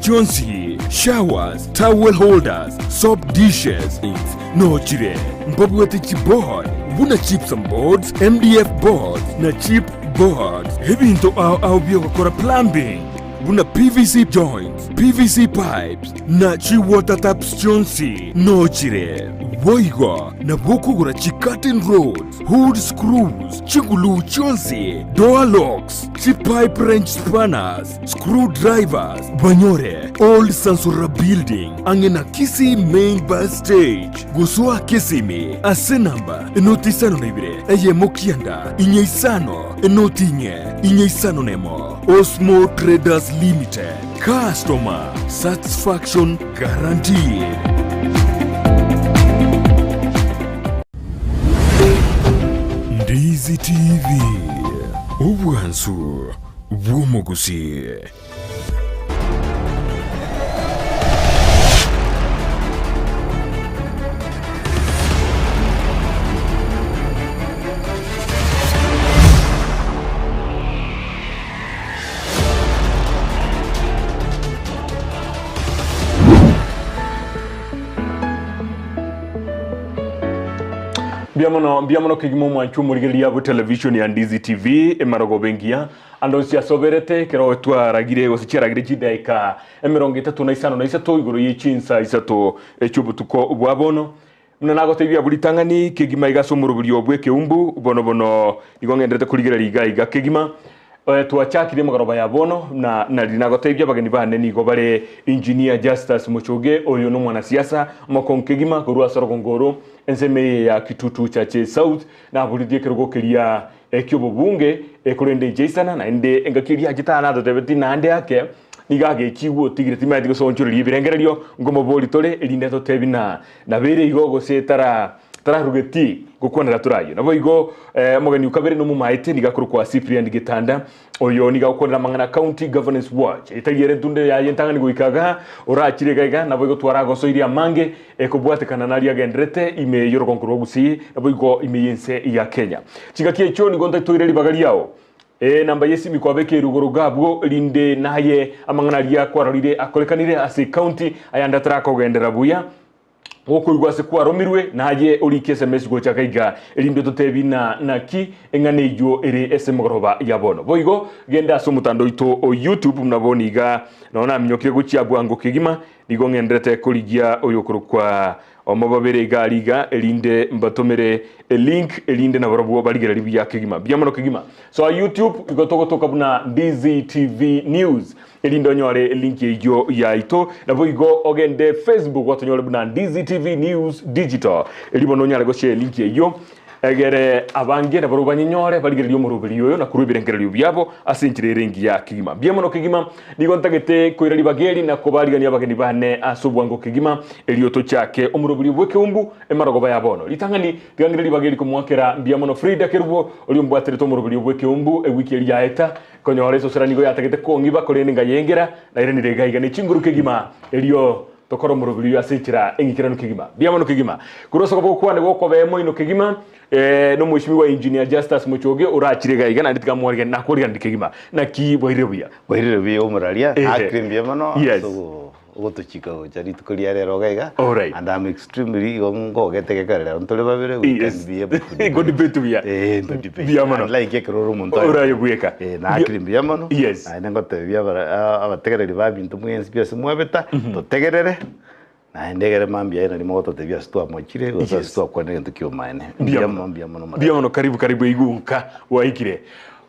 chonsi, showers, towel holders, soap dishes, no chire. Mbabwete chipboard, buna chips and boards, MDF boards, na chip boards. Heavy into our biokora plumbing. Buna PVC joints, PVC pipes, na chi water taps chonsi, no chire. Boigo, na boku gura chi curtain rods, hood screws, chingulu chonsi, door locks, chi pipe wrench spanners, screwdrivers, banyore, old Sansura building, angena Kisii main bus stage, Gusua Kisimi, asenamba, enotisano nebire, eye mokianda, inyeisano, inyeisano nemo, Osmo Traders Limited, customer satisfaction guaranteed. Ndizi TV, ubwansu bw'Omugusii. Biamono kigimo mwanchu murigeria bu television ya Ndizi TV emarogo bengia ando siasoberete kero twaragire gosicheragire chidaika emirongita na isatu iguru yichinsa isatu echubutuko ubwabono mnanago tebia bulitangani kigima igaso muruburi obwe Ekeumbu bono igongendete kurigerera iga kigima twachakire mugaroba ya bono na linago tebia bageni bane nigo bare engineer Justus Mochoe oyo no mwana siasa mokonkegima kurwa sorogongoro enseme ya kitutu chache South na bulidie kerogokeria Ekeumbu bunge kurende Jason na ende engakiria gitana dotebeti na ande yake nigage chiwo tigire timati go sonchuri libirengererio ngomo boli tole elinde to tebina na bere igogo setara rugeti gukondera turayo nabo igo mugeni ukabere no mumaite nigakuru kwa Cyprian Getanda oyo nigakondera mangana county governance watch itagire tunde ya yentanga niguikaga urachire gaiga nabo igo twarago soiria mange ekobwate kananaria gendrete ime yorokonkuru Gusii nabo igo ime yense ya Kenya chigakie cho nigonta toireri bagaliao namba yesi mikwabeke rugorugabwo linde naye amangana ria kwarorire akolekanire ase county ayanda trako gendera buya Oko igwase kwa romirwe na haje uri SMS go chakaiga elindo totebi na ki engane jo ere SM goroba yabono boigo genda so mutando ito o YouTube mnaboniga naona mnyoke guchia bwango kigima nigo ngendrete koligia oyokuru kwa omababere galiga elinde mbatomere link elinde na barabu baligera libya kigima biamono kigima so YouTube igotogotoka buna Ndizi TV News elindo nyore link yejo ya ito na boigo ogende Facebook watonyore buna Ndizi TV News Digital elibono nyare go share link yejo egere abange na baruba nyore baligera mu rubiri yo na kurubirengerero byabo asinchire rengi ya kigima biamono kigima nigontagete koirali bageri na kobaligani abageni bane asubwango kigima elioto chake omurubiri bwe Ekeumbu emarogo bayabono litangani tigangirali bageri kumwakera biamono Frida kerubo oli mbwatere to omurubiri bwe Ekeumbu ewiki eli yaeta konyore so seranigo yatagete kongiba kolenga yengera na irenire gaiga ni chinguru kigima elio tokoro murubiri asinchira engikirano kigima biamono kigima kurosoko bokwane goko bemo ino kigima no mwishimiwa engineer Justus Mochoe urachire gaiga na nditika mwarige na kuri ndikegima na ki boirebuya umuralia akrimbia mano so ogotochika chari tukolia rero gaiga and I'm extremely ngo getegekarera ntole babere we can be able to go debate buya bia mano like keroro muntu urayebuyeka na akrimbia mano yes na ngote bia abategereri babintu mwensi bia semwabeta totegerere na ndegere mambia ina limo to tebia sto amachire go sto akwane ntukio maene bia mano karibu igunka waikire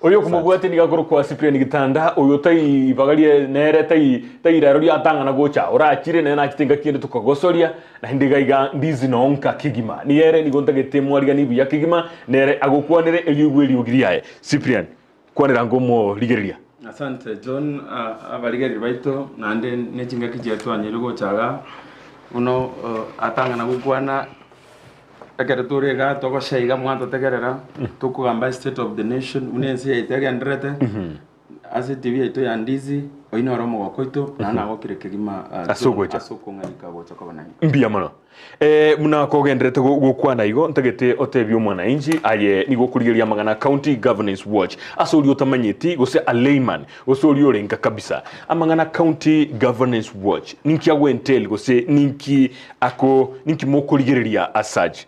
oyo kumugwate nigakoro kwa Cyprian Getanda oyo tai bagalie nere tai rarori atanga na gocha urachire na kitenga kinde tukagosoria na ndigaiga Ndizi nonka kigima ni yere nigontagete mwariga ni bya kigima nere agokwanire eliyugweli ogiriae Cyprian kwanira ngomo ligeria. Asante John abaligeri baito nande nechinga kijetwanye lugochaga uno atanga na gukwana akere turega toko sheiga mwanto tegerera tukugamba state of the nation unense itegendrete ase TV ito ya Ndizi oina oromo gokoito na nagokire kegima asoko ngalika gocha kobana mbia mono muna kogenderete gukwana igo ntagete otebyo mwananchi aye nigo kurigeria magana county governance watch asori utamanyeti gose a layman osori orenga kabisa amangana county governance watch ninki agwentel gose ninki mokurigeria asaji.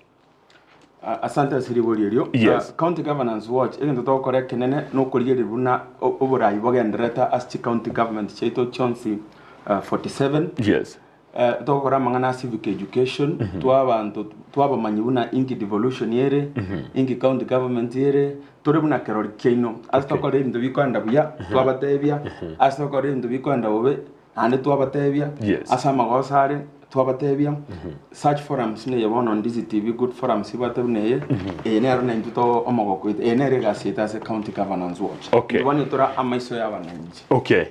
Asante asiribori elio. Yes. County Governance Watch egento tokore kenene no kurigeria buna oborai bogendereta as county government cheito chonsi 47. Yes. Tokora mangana civic education twaba manyibuna inki devolution yere inki county government yere tore buna kerori keino as tokore into bikwanda buya twabatebia as tokore into bikwanda bobe ande twabatebia asa magosare twabatebia search forums ne yabona on Ndizi TV good forums ibatebne ne arona into omogoko ne regasita as county governance watch ndwani tora amaiso yabananji. Okay.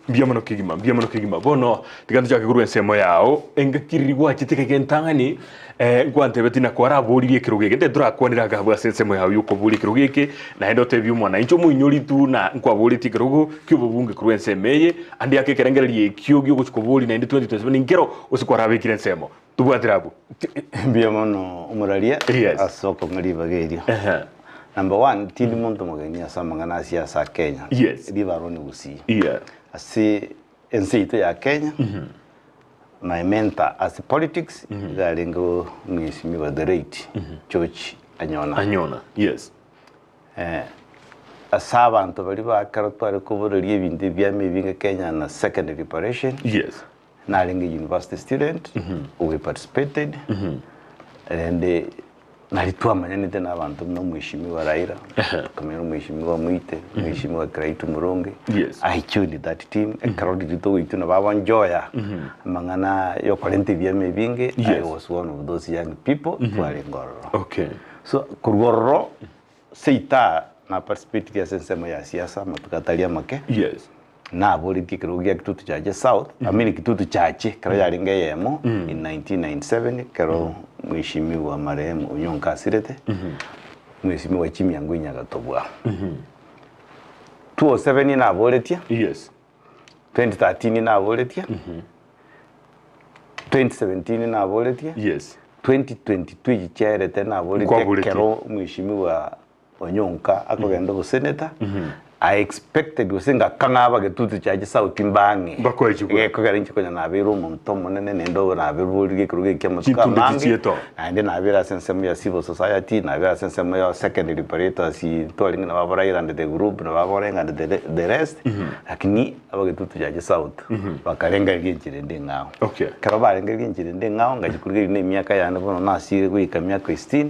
Biamano kigima bono tigantu chake guru ensemo yao engakirigwa chitike kentangani ngwante betina kwara bolirie kirugeke ndedra kwanira gabwa ensemo yao yuko boli kirugeke na endo tebyu mwana incho muinyori tu na nkwa boli tikirugo kyubo bunge kuru ensemeye andi yake kerengererie kyogyo guchiko boli na 2027 ngero usikwara bekire ensemo tubwatirabu biamano umuralia asoko ngalibagerio. Number 1 tindi muntu mugenia samangana siasa Kenya. Yes. Libaroni Gusii. Yeah. Asi enseito ya Kenya. My mentor as politics galingo mwisimi wa the rate church anyona. Yes. Asaba anto bali ba karotware kuburerie bindi byame binga Kenya na secondary preparation. Yes. Na lingi university student we participated and nalitwa manyane tena abantu no mwishimiwa Raila kamera mwishimiwa Mwite mwishimiwa Kraitu Muronge. I joined that team akarodi dito itu na baba njoya mangana yo 40 byame binge. I was one of those young people twale ngororo. Okay. So kurgororo seita na participate ya sensemo ya siasa matukatalia make. Yes. Na politiki kirugia kitutu chache South amini kitutu chache kara yaringe yemo in 1997 karo mwishimiwa marehemu Unyonka Asirete mwishimiwa Chimi Yanguinya Gatobwa 2007 na voletia. Yes. 2013 na voletia 2017 na voletia. Yes. 2022 chairete na voletia karo mwishimiwa Unyonka akogenda ku senator. I expected usinga kangaba getutu chaje sauti mbangi kogera nchi konya nabiru muntu munene nendo nabiru ligi kuruge kyamutuka mangi ande nabira sensemo ya civil society nabira sensemo ya secondary preparators si tolinga na babora and the group na babora and the rest lakini abagetutu chaje sauti bakarenga ginjire ndingao. Okay. Karaba renga ginjire ndingao ngajikuruge ne miaka yana bono nasire kuika miaka 16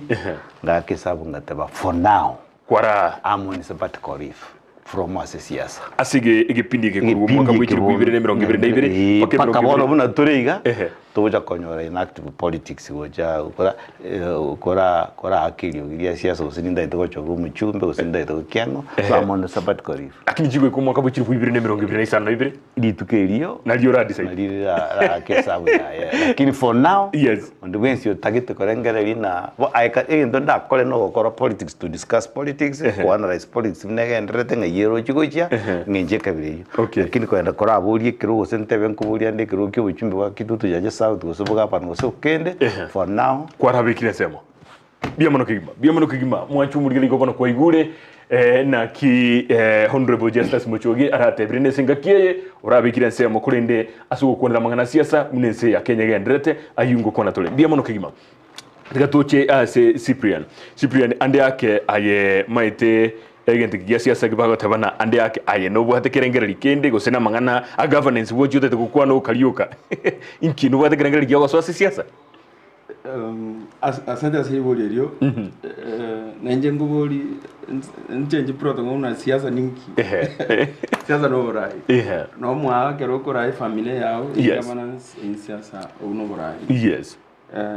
ngakesabu ngateba for now kwara amoni sabbatical leave from Siasa. Asige igipindi gikuru mwaka w'ikiri 2022 paka bono buna tureiga tuja konyora in active politics goja ukora akili ugiria siasa usininda ito gocho mu chumbe usinda ito kyango samono sabbatical leave akini jigo ku mwaka w'ikiri 2022 litukerio na lio radisa na kesabu ya lakini for now yes on the wens you target korengera lina endo nda kole no gokora politics to discuss politics to analyze politics nege ndrete ngayero chigocha ngenje kabiri lakini kwenda kora aburi kirugo sentebe nkuburia ndi kirugo cy'ubuchumbe wa kitutu yaje South gusubuga pano gusukende for now kwarabikire semo biamano kigima mwanchu murigeli gobona kwa igure na ki honorable Justus Mochoe aratebrine singakiye urabikire semo kurinde asugo kwenda mangana siasa munense ya Kenya gendrete ayungo kona tole biamano kigima tikatoche ase Cyprian ande yake aye maite egente kia siasa kibago tabana ande yake aye no bwate kerengereri kende gosena mangana a governance wojo tete kukwa no kaliuka inki no bwate kerengereri kia waswa siasa asante asiribolio na njengo boli njenje proto ngona siasa ninki siasa no borai no mwa kero korai familia yao governance in siasa no borai yes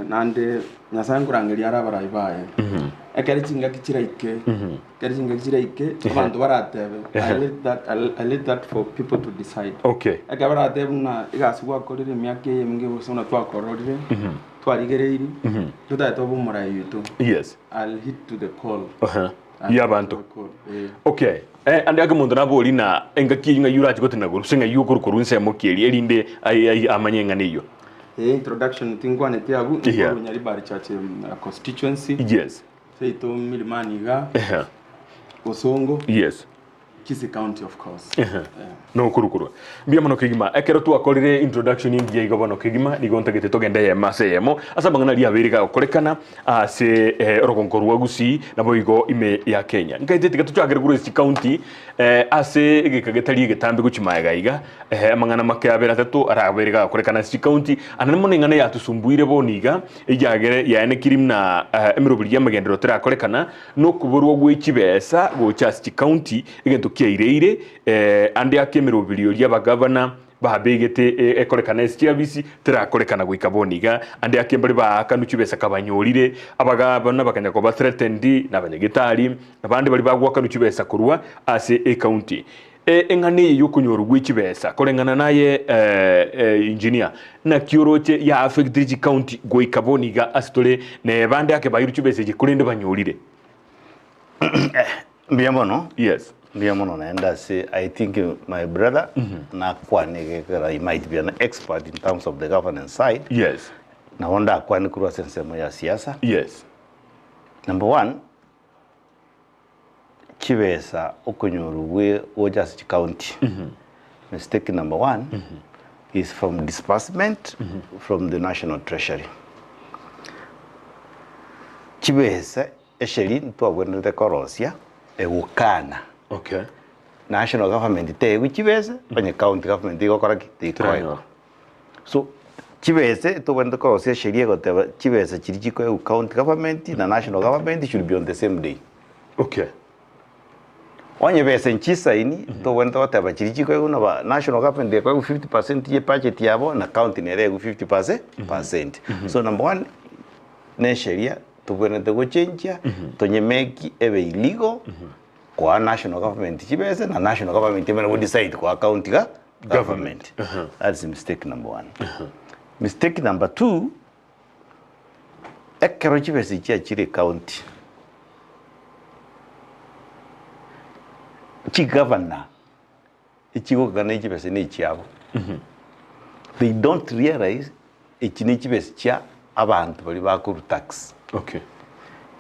nande nyasangurangeria arabarai baye ekari chinga kichiraike abantu baratebe I let that for people to decide. Okay. Akabaratebe na igasugwa korire myake yemge busona twakororire twarigereiri tutatobo murayi yuto. Yes. I'll hit to the call. y'abantu okay andi akamuntu naboli na engakinga yuraje gotina gurusenga yuko kurunse mukeli elinde amanyenga niyo introduction tingwane tiagu ko nyari bari chache constituency yes seito milimani ga Osongo yes Kisii County of course no kurukuru bia mano kigima ekero tu akorire introduction ingi ya gobono kigima nigonta gete togenda ya masemo asabangana lia beriga okorekana ase rogonkorwa Gusii na boigo ime ya Kenya ngaite tigatu cyagere gure ci county ase gikagetari getambe guchimayaga iga amangana makabera tatu araberiga okorekana ci county ananimo ningana yatusumbuire boniga ijagere ya ene kirimna emirobiri ya magendero tera okorekana no kuborwa gwikibesa go ci county igento kiaireire andi akemero bilio ya bagavana babegete ekorekana STBC terakorekana gwikaboniga andi akembari ba kanuchibesa kabanyorire abagavana bakanya ko ba threatened nabanyegitari abandi bari bagwa kanuchibesa kurwa ase county engane yokunyoru gwikibesa korengana naye engineer na kioroche ya affect county gwikaboniga astole ne bandi ake bayiruchibesa gikurinde banyorire mbiamono yes I think my brother he might be an expert in terms of the governance side. Yes. Na wanda kwani kurwa sensemo ya siasa. Yes. Number 1, kibesa okonyoruwe Ojasi County. Mistake number 1 is from disbursement from the National Treasury. Kibesa esheli ntwagwende korosia eukana. Okay. National government te wichibese banye county government igokora kitiko. So chibese to wende ko se sheria goteba chibese chirichiko e county government na national government should be on the same day. Okay. Onye bese nchisa ini to wende goteba chirichiko e na national government de ko 50% ye budget yabo na county nere 50%. So number 1 ne sheria to wende go change to nyemeki ebe illegal. Kwa national government chibese na national government will decide kwa county government. That's mistake number 1. Mistake number 2, ekero chibese chire county chi governor ichigo gana chibese ne chiabo. They don't realize ichini chibese chia abantu bali bakuru tax. Okay.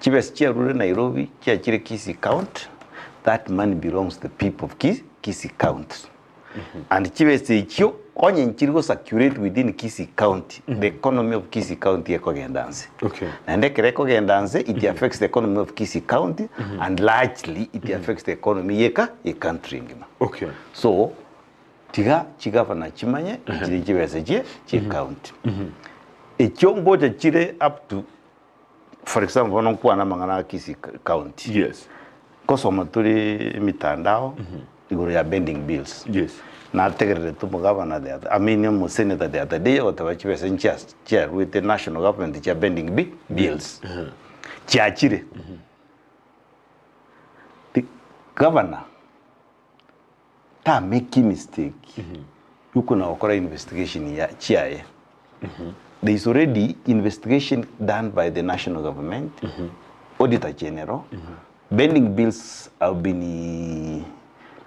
Chibese chia rule Nairobi chia chire Kisii County. That money belongs to the people of Kisii County. And chibese ichio onye nchirigo circulate within Kisii County. The economy of Kisii County ekogendanse. Okay. And ekogendanse it affects the economy of Kisii County and largely it affects the economy yeka country ngima. Okay. So chigavana chimanye chibese chi county. Ichio ngoja chire up to, for example, nonkuwa na mangana Kisii County. Yes. Kosoma tuli mitandao iguru ya bending bills. Yes. Na tegerere tu mugavana the other. I mean senator the other day otabachibese chair with the national government cha bending bills. Chiachire. The governor ta make mistake. Yuko na okora investigation ya chiaye. There is already investigation done by the national government, Auditor General. Bending bills have been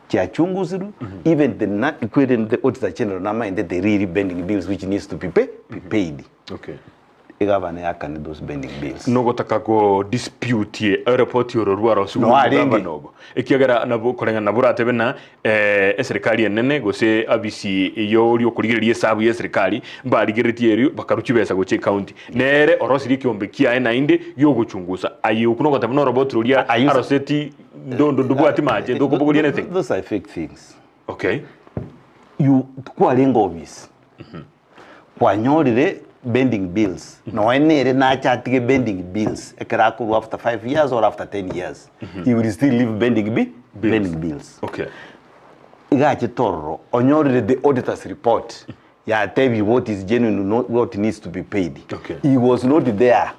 chachunguzuru. Even the Auditor General na mind that they really bending bills which needs to be paid. Okay. Igavana yakani those bending bills. No gotaka go dispute ye report yororwa rosu no ekiagera nabo korenga nabura tebena serikali enene gose abisi yo lyo kurigererie sabu ye serikali mbarigeretie eri bakaruchibesa goche county nere orosiri kiombe kia ena inde yo guchunguza ayi ukuno gotabona robot rulia aroseti ndo bwati maje ndo kubugulia anything. Those are fake things. Okay. You kwa lengo obvious. Kwa nyorire bending bills. No enere na chatige bending bills. Ekeraku after 5 years or after 10 years. You will still leave bending bills. Okay. Igache toro onyorire the auditor's report. Ya tell you what is genuine, what needs to be paid. Okay. He was not there.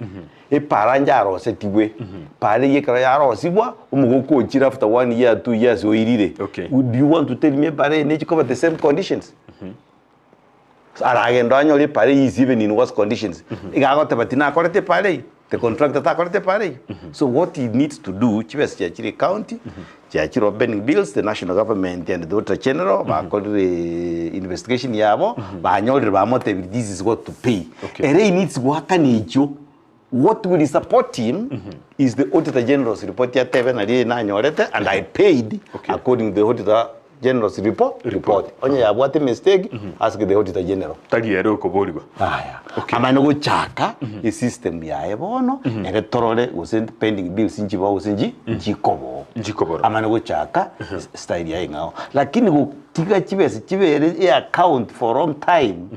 E paranja arose tiwe. Pare yekara arosibwa umugoko chira after 1 year 2 years oirire. Okay. Would you want to tell me pare need to cover the same conditions? Aragendo anyoli pare is even in worse conditions. Igagote batina korete pare. the contractor takorete pare. So what he needs to do, chibes chachiri county, chachiri opening bills, the national government and the Auditor General, the investigation yabo, banyolre bamote, this is what to pay. And he needs waka nijo. What will support him is the Auditor General's report and I paid according to the Auditor General's report. Onye ya bwate mistake, ask the Auditor General. Tagiero koboligo. Amano go chaka the system ya ebono ere torole usend pending bills injiba usenji njikobo. Amano go chaka style ya ngao. Lakini go tiga chibere e account for long time.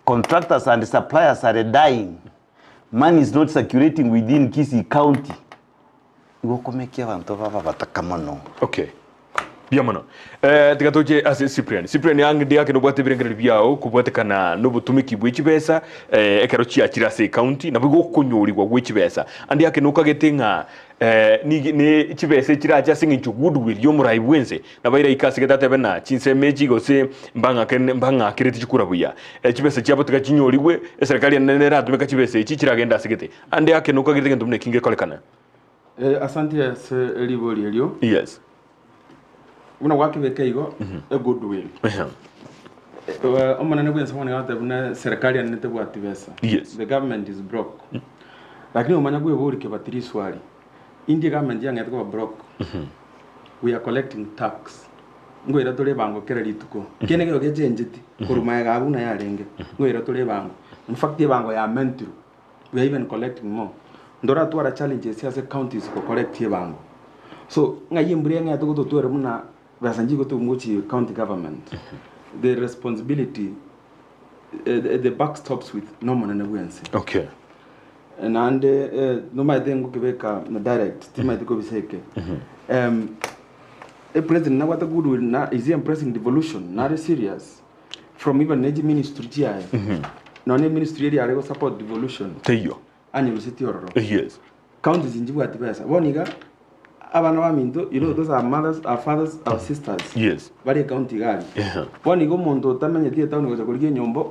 Contractors and suppliers are dying. Money is not circulating within Kisii County. Iwokomekia bantu baba batakamono. Okay. Biamano. Tikatoje as Cyprian. Cyprian yang dia ke no bwate birengere biao kubwate kana no butumiki bw'ikibesa ekero chiachira se county na bwo kunyurirwa bw'ikibesa. Andi yake no kagetinga ni chibese kiracha singinchu goodwill yo murai bwense na baira ikasi getate bena chinse meji gose mbanga kireti chikura buya chibese cyabo tukachinyoriwe serikali nene ratumeka chibese iki kiragenda sigete andi yake no kagetinga ndumne kinge kolekana asante se liboli elio. Yes. Una wakibeka igo a goodwill. Omanane bwense mwana gata buna serikali anete bwatibesa. Yes. The government is broke. Lakini omanya gwe bori ke batiri swali. India government yang yatko broke. We are collecting tax. Ngo ira tole bango kera lituko. Kene ke ogeje njiti. Kuruma ya abuna ya renge. Ngo ira tole bango. In fact bango ya mentru. We are even collecting more. Ndora twara challenges ya counties ko collect ye bango. So ngaye mbure nga to twere muna basanji go to ngochi county government. The responsibility the buck stops with no man and agency. Okay. And no my thing go kibeka na direct tima iko biseke. A president na what good will na is impressing devolution na serious from even neji ministry ti aye. No ne ministry area go support devolution. Teyo. University ororo. Yes. Counties injibu atibesa. Boniga abana baminto, you know, those are mothers, our fathers, our sisters. Yes. Bari county gali. Wani go monto tamanye tie town go kuri nyombo,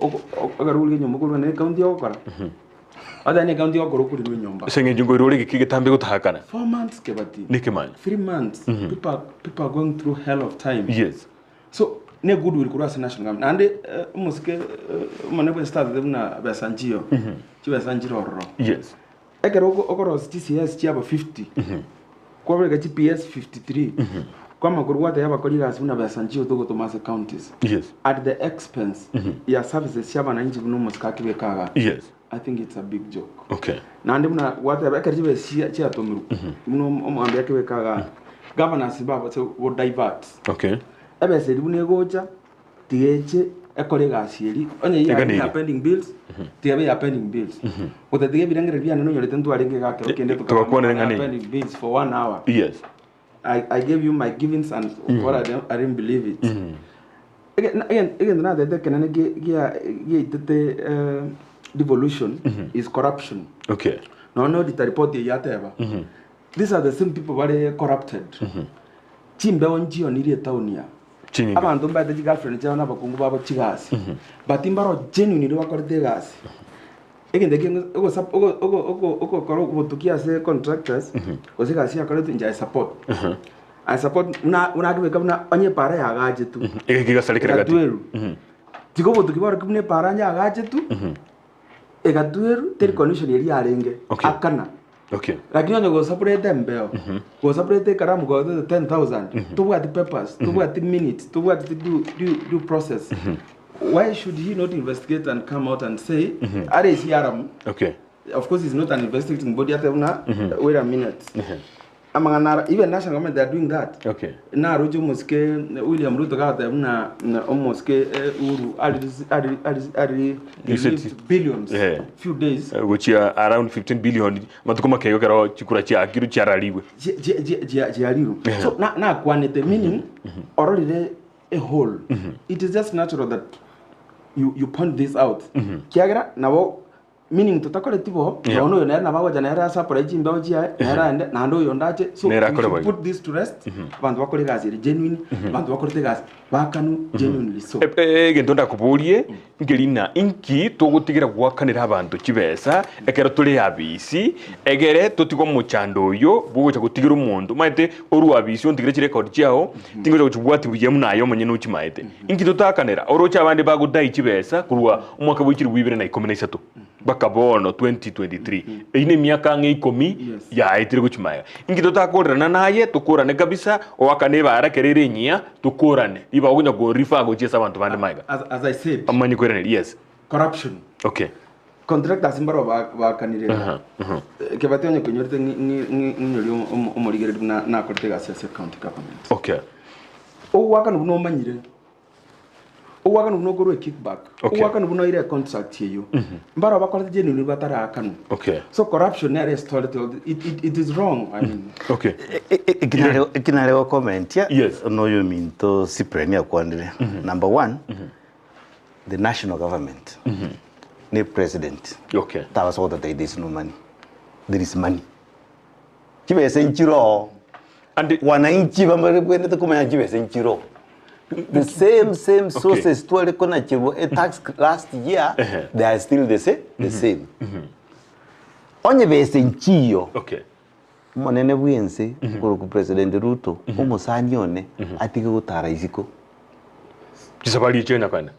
ogaruli nyombo kuri ne county okara. Ada ne county okoro kuri nyomba. Senge jungo irole kigitambe gutahakana. 4 months kebati. Nikimanya. 3 months. People are going through hell of time. Yes. So ne goodwill kuri as national government. Ande muske manebe start them na basanjio. Chibasanjiro ororo. Yes. Ekero okoro TCS chiaba 50. Kwa GPS 53. Kama kuruwata yaba kolira asuna basanjio togo Tomasa counties. Yes. At the expense ya services shaba na inji kuno muskaki bekaga. Yes. I think it's a big joke. Okay. Na ndimuna wata yaba karibe chia tomiru. Muno omwambia kebekaga. Governors baba so would divert. Okay. Ebe se dibune gocha tiyeche ekolega asieri. Onye ya pending bills. Tiabe ya pending bills. Ote tiye birangere bia no yole tentu arenge ga kende to pending bills for 1 hour. Yes. I gave you my givings and what I didn't believe it. Again na the kenene ge devolution is corruption. Okay. No the report yateba. These are the same people who are corrupted. Chimbe onji oniri taunia. Abantu mba the girlfriend jana bakungu babo chigasi. Batimbaro genuinely wakorete gasi. Again the king ogo koro kutukia se contractors ozika sia koro nja support. I support una kwe kabna onye para ya gaje tu. Egiga salikira gatu. Tigo botu kibaro kubne para nya gaje tu. Egatueru ter condition yeri arenge akana. Okay. Lakini onye go separate mbeo. Go separate karamu go 10,000. To what the papers, to what the minutes, to what the do process. Why should he not investigate and come out and say, "Are is yaram?" Okay. Of course, he's not an investigating body. Wait a minute. Even national government, they are doing that. Okay. Na Rojo Moske, William Ruto got them na Moske billions. Few days. Which are around 15 billion. Matukuma kayo karo chikura chia akiru chiaraliwe. Jiariru. So na kwanete meaning already a hole. It is just natural that you point this out. Kiagra nawo meaning to takoletivo ono yona na bago jana era sapora jimba ojia era na ndo yondache so you put this to rest bantu bakole gazi genuine bantu bakole gazi bakanu genuinely so gentonda kubulie ngelina inki tugutigira gwakanira abantu kibesa ekero tuli abisi egere tutigwa muchando yo bugocha gutigira umuntu maite oru abisi ontigire kire record cyao tingoja kuchubwati buye munayo manye nuki maite inki tutakanira orocha abandi bagudai kibesa kurwa umwaka wikiri 2013 bakabono 2023 ine miaka nge 10 ya itire kuchimaya inki tutakorana naye tukorane kabisa owakane barakerere nyia tukorane iba ogunya go rifa go chesa abantu bandi maiga as I said amani yes corruption okay contract asimbaro bakanire kebatenye kunyorite nyori omorigere na kortega Siasa county government okay owakana buno manyire owakana buno gorwe kickback owakana buno ire contract yeyo mbaro bakorte genuine batara akanu okay so corruption there started it is wrong I mean okay ikinale comment ya yes no you mean to Cyprian ya kwandire number 1 the national government the president okay that was all that there is no money there is money kibese nchiro and wananchi bamare bwene to kumanya kibese nchiro the same sources to rekona chibo a tax last year they are still the same onye bese nchiyo okay monene bwense ku president Ruto umusanyone atige gutara iziko kisabali chena kana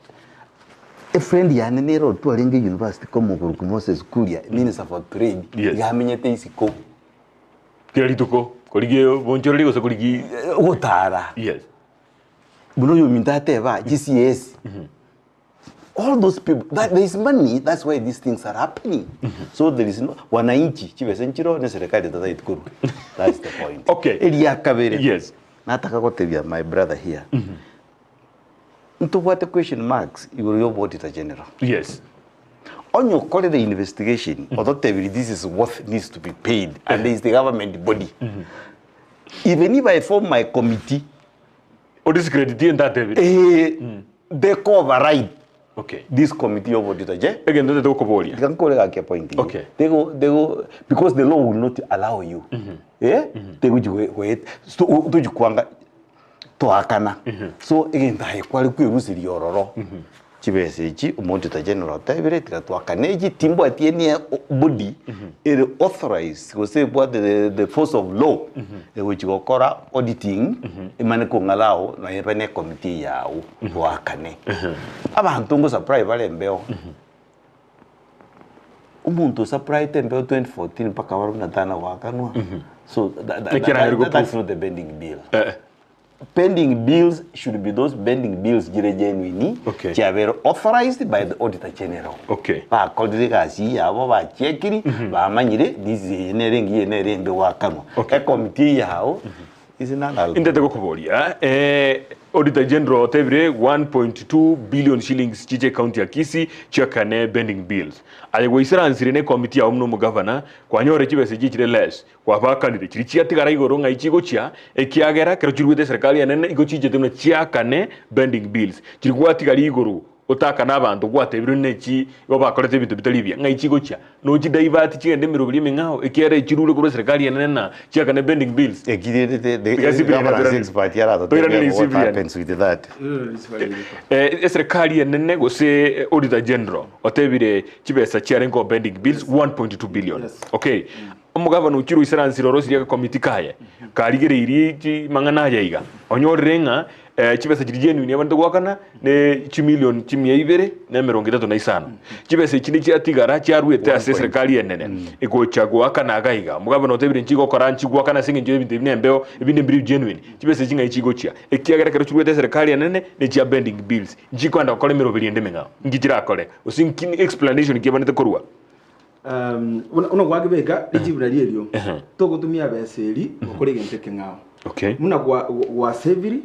a friend yani nero to alenge university komo ku Moses Kuria minister for trade yamenyete iziko kiri tuko kolige bonchoroli go sokoligi gutara yes buno yo mintate ba GCS all those people that there is money, that's why these things are happening. So there is no wananchi chibese nchiro ne serikali tata itukuru. That's the point. Okay. Elia kabere. Yes. Nataka kotebia my brother here. Into what the question marks you will your auditor general. Yes. On your call the investigation, although this is what needs to be paid and there is the government body. Even if I form my committee or discredit that David. They override. Okay. This committee of auditor, again, they go Kobolia. They can call it a point. Okay. They go because the law will not allow you. Yeah. They will wait. So do you kwanga to akana. So again, they quality rules in your chibese chi auditor general tabire tira to akane ji timbo atieni body it authorized go say what the force of law which go kora auditing imane ko ngalao na yebane committee yao to akane abantu ngo surprise bale mbeo umuntu surprise mbeo 2014 paka waru na dana wakanwa so that's not the bending bill. Pending bills should be those pending bills genuine were authorized by the auditor general. Okay. Ba kodrigasi yabo ba chekiri ba manyire this enerengi enerembe wakano. A committee yao is not in the Kobolia. Auditor General Tevre 1.2 billion shillings Chiche County ya Kisii chakane bending bills. Ayegoisera ansirene committee ya omno governor kwa nyore chibese chichire less kwa bakandide chichi atigara igoro nga ichigo chia ekiagera kero chirwete serikali yanene igo chiche temne chiakane bending bills. Chirigwa atigara igoro otaka n'abantu gwatebiro neki babakorete ibintu bitalibya nga ichigo chia no chidivert chigende mirobiri mengao ekiara ichirure kuri serikali yanene chiakane bending bills. Egire the government expert yara what happens with that. Serikali yanene go se auditor general otebire chibesa chiarenko bending bills 1.2 billion. Yes. Okay. Umugabano uchiru isaransiro rosi ya committee kaya karigere iri mangana yayiga onyorenga chibesa chirijenu ni abantu gwakana ne 1 million chimye ibere na 35 chibesa chini chiatigara chiarwete ase serikali yenene iko chagwa kana gayiga mugabano otebire nchigo koranchi gwakana singe nje ibintu binembeo ibinde mbiri genuine chibesa chinga ichigo chia ekiagera kero chirwete serikali yenene ne chia bending bills njiko anda kole 20 ndemenga ngigira kole usinkini explanation kibanete korwa uno gwagibeka lijibura lelyo to gutumia beseri okore genteke ngao okay muna gwa seviri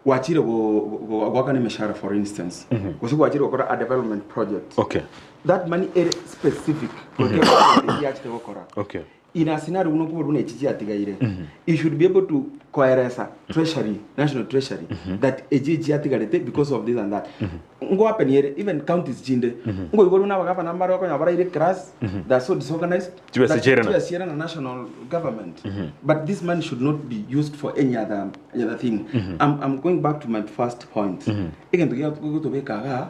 wachire gwakane meshara for instance kusi wachire okora a development project okay that money is specific okay yachite okora okay in a scenario uno kubo rune chichi atigaire you should be able to coerce treasury national treasury that eji atigarete because of this and that ngo happen here even counties jinde ngo igolu na bagava na maro ko nyabara ile class that's so disorganized that's na national government but this money should not be used for any other thing. I'm going back to my first point. Again to be kaga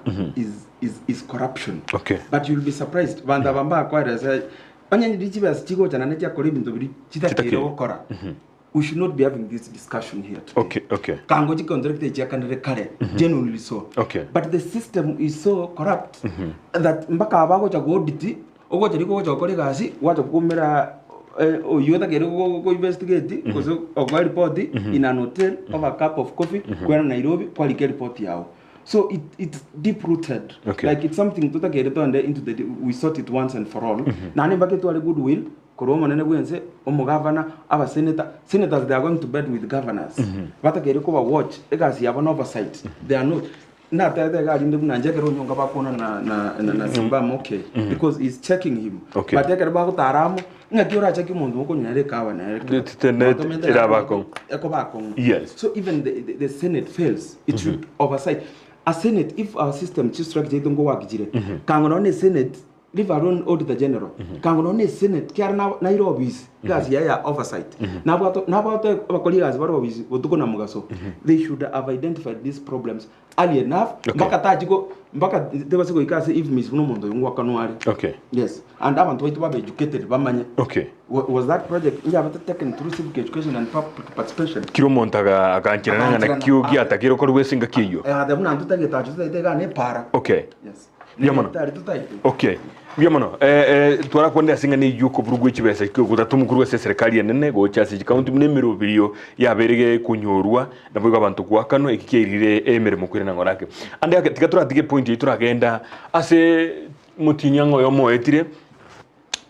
is corruption. Okay. But you'll be surprised banda bamba kwa say onye ndijibas chigo chana netia kolibi ndobiri chitakero kora. We should not be having this discussion here today. Okay. Kangoji contract ejakandere kare genuinely so. Okay. But the system is so corrupt that mpaka abago cha audit ogo chiri ko cha kore gasi wacha kumera oyuda kero go investigate because ogo report in an hotel over a cup of coffee kwa Nairobi kwa like report yao. So it's deep rooted. Okay. Like it's something to take into the we sort it once and for all. Na ni mbake to ale goodwill koroma nene gwense omo governor aba senators they are going to bed with governors. Batakere ko watch egasi yaba oversight. They are not na tete ga linde buna njekero nyonga bakona na Simba Mochoe because he's checking him. Okay. But yakere ba ko taramo ngakiora cheki mundu ko nyare kawa na yes. So even the Senate fails. It should oversight. A Senate, if our system just structure don't go work jire kangonone Senate leave alone auditor general kangonone Senate kiara na Nairobi gas ya oversight na bato bakoligas barobi botuko na mugaso they should have identified these problems early enough mpaka tajiko mpaka tebasiko ikase if miss no mondo yongwa kanwari. Okay. Yes, and abantu waitu babe educated bamanye. Okay. Was that project taken through civic education and public participation? Kiro montaga akankirana na kyo giata kiro korwe singa kiyo. Adamuna ntutage tacho tega ne para. Okay. Yes. Yamano. Okay. Yamano twara kwenda singa ni yuko burugwe chibesa kyo gutatumu kurwe serikali yenene go chasi county mnemero birio yaberege kunyorwa nabwo abantu kwakano ikikirire emeremo kwirana ngorake ande akatika turatige point yituragenda ase mutinyango yomo etire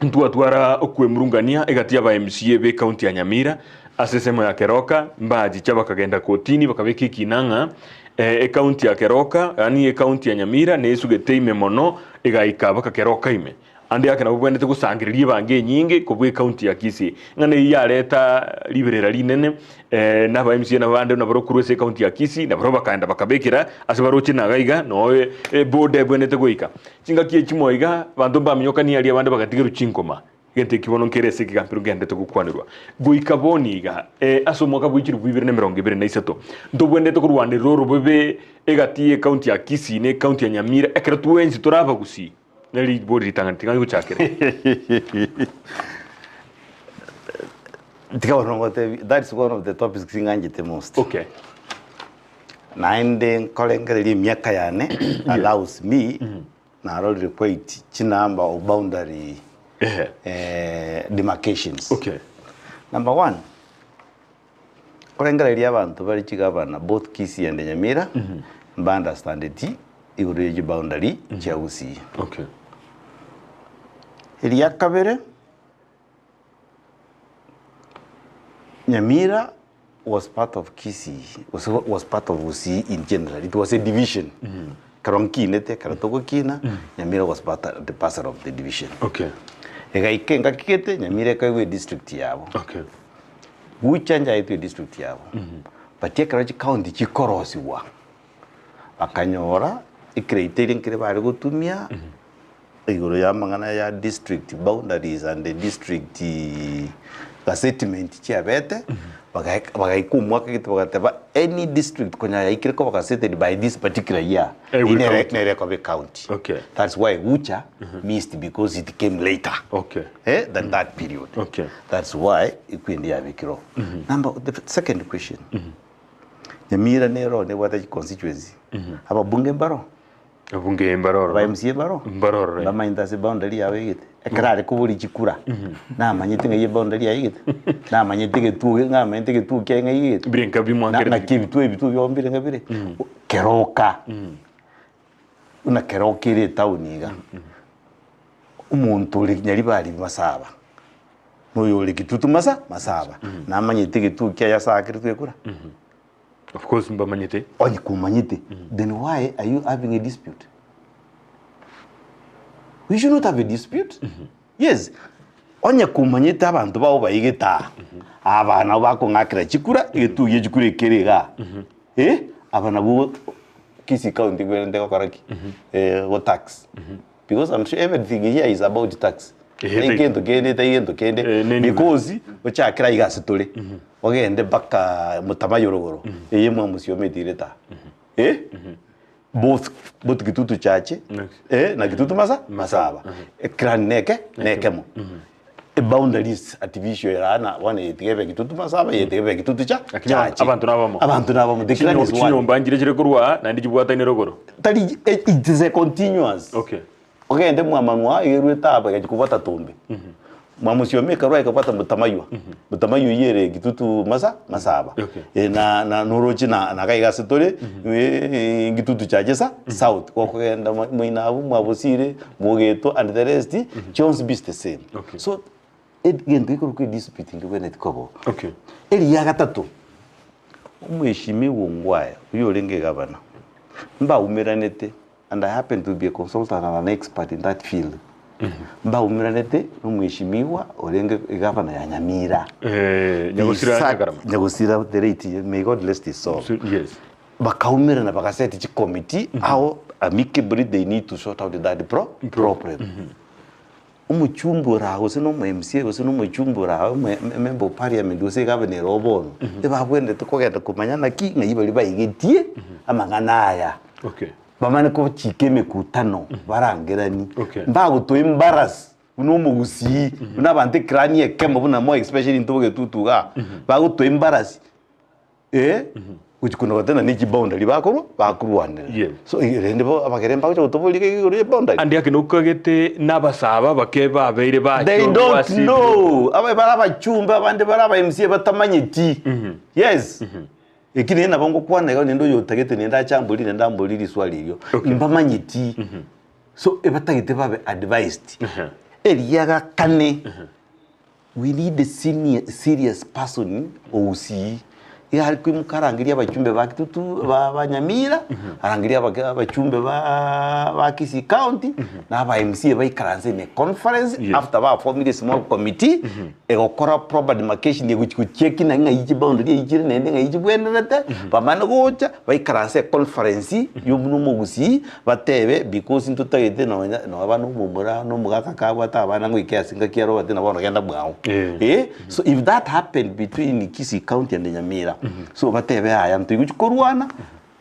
ntu atwara okwe murungania egatia ba MCA be county ya Nyamira asesemo ya Keroka mbaji chaba kagenda kotini bakabeki kinanga county ya Keroka yani county ya Nyamira ne isugete ime mono egaika baka Keroka ime ande yake na bwende tegusangiririe bange nyingi kubwe county ya Kisii ngane ya leta liberera linene na ba MCA na bande na barokuru se county ya Kisii na baroba kaenda bakabekira asibarochi na gaiga no bode bwende tegoika cinga kie chimoiga bandu bamenyoka ni ali bande bagatigiru chinkoma gente kibono kerese kigampiro gende tegukwanirwa goika boniga asomoka bwichiru 2023 ndo bwende tekurwaniriro rubebe egatie county ya Kisii ne county ya Nyamira ekera tuwenzi turaba Gusii neli bodi tangantinga guchakere that's one of the topics singangite most. Okay. Naende kolengere miaka yane allows me na already quite chinamba of boundary demarcations. Okay. Number one, kolengere abantu bari chigabana both Kisii and Nyamira understand it igure boundary cha Gusii. Okay. Elia kabere Nyamira was part of Kisii, was part of Gusii in general. It was a division. Karonkine Karatoko Kina, Nyamira was part of the parcel of the division. Okay. Egaikenga kikete Nyamira kaiwe district yabo. Okay. Buchanja itu district yabo. Batia Karachi County chikorosiwa. Akanyora ikreiteri nkire bari gutumia. Igoro ya mangana ya district boundaries and the district settlement chiabete bagaikumwa kitu bagateba any district konya ikireko bagasetted by this particular year in a county. Okay. That's why Ucha missed because it came later. Okay. Than that period. Okay. That's why ikundi abikiro. Number the second question. Nyamira nero ne wata constituency. Aba bunge mbaro. Bunge mbaroro. Ba MCA baro. Mbaroro. Ba mainda se boundary yawe gite. Ekrare kuburi chikura. Na manyite ngai boundary yawe gite. Na manyite ke tu nga manyite ke tu ke ngai gite. Brinka bi mwangere. Na kibitu byombire ngabire. Keroka. Una kerokire tauniga. Umuntu uri nyari bari masaba. Moyo uri kitutu masaba. Na manyite ke tu ke yasakire twekura. Of course, mbamanyite. Onye kumanyite. Then why are you having a dispute? We should not have a dispute. Yes. Onye kumanyite abantu bawo bayigeta. Abana bako ngakira chikura, etu yechikure kerega. Abana bo Kisii County kwende koraki what tax because I'm sure everything here is about tax igendo kende because uchakira igasitule ogende baka mutamayuruguru yemwe musio medireta both gitutu chache na gitutu masaba ekran nekemo boundaries artificial erana wane yetigebe gitutu masaba yetigebe gitutu chache abantu nabamo the clan is one nyomba njire kurwa na ndijibwata ni rogoro tali it is a continuous ogende mwamanwa yerweta aba gikubata tumbe mwamusio meka rwa ikapata mutamayu yere gitutu masaba na noroji na kaiga sitore gitutu chajesa south kokenda muinabu mwabusire mugeto and the rest Jones be the same so it gende ko dispute ngwe netikobo eri ya gatatu umwishimi wongwaya uyo lenge gavana mba umeranete and I happen to be a consultant and an expert in that field mba umiranete n'umwishimiwa orenge gavana ya Nyamira nyagusira the rate may God bless his soul yes bakaumira na bakaseti committee how amicably they need to sort out that problem umuchumbura hose no MCA hose no muchumbura member of parliament hose governor robono ebabwende tukogenda kumanyana ki ngayibali bayigetie amanganaya bamane ko chikeme kutano barangerani mbago to embarrass uno Gusii unabante kranie kemo buna mo especially ntoge tutuga bago to embarrass uchikuno tena ni boundary bakuruwana so irende bo abageremba cyo tobolike uri boundary andi akinukagete nabasaba bakeba beire bacho they don't know aba baraba chumba abandi baraba MCA batamanyeti yes ekine na bongo kwana ga nendo yotagete nenda chambuli nenda mbuliri swali yo mbamanyiti so ebatagete babe advised eliyaga kane we need a serious person OC yari kwimukarangiria abachumbe bakitutu ba Nyamira arangiria abachumbe ba Kisii County na ba MCA baikaranze ne conference after ba forming a small committee egokora proper demarcation yegucheki na ngayiji boundary yijire nende ngayiji bwenderete bamana gocha baikaranze conference y'umunumo Gusii batebe because ntutagete no abantu mumura no mugaka kabwa tabana ngwikiasinga kiaro batena bono genda bwawo so if that happened between Kisii County and Nyamira so batebe aya ntiguchikorwana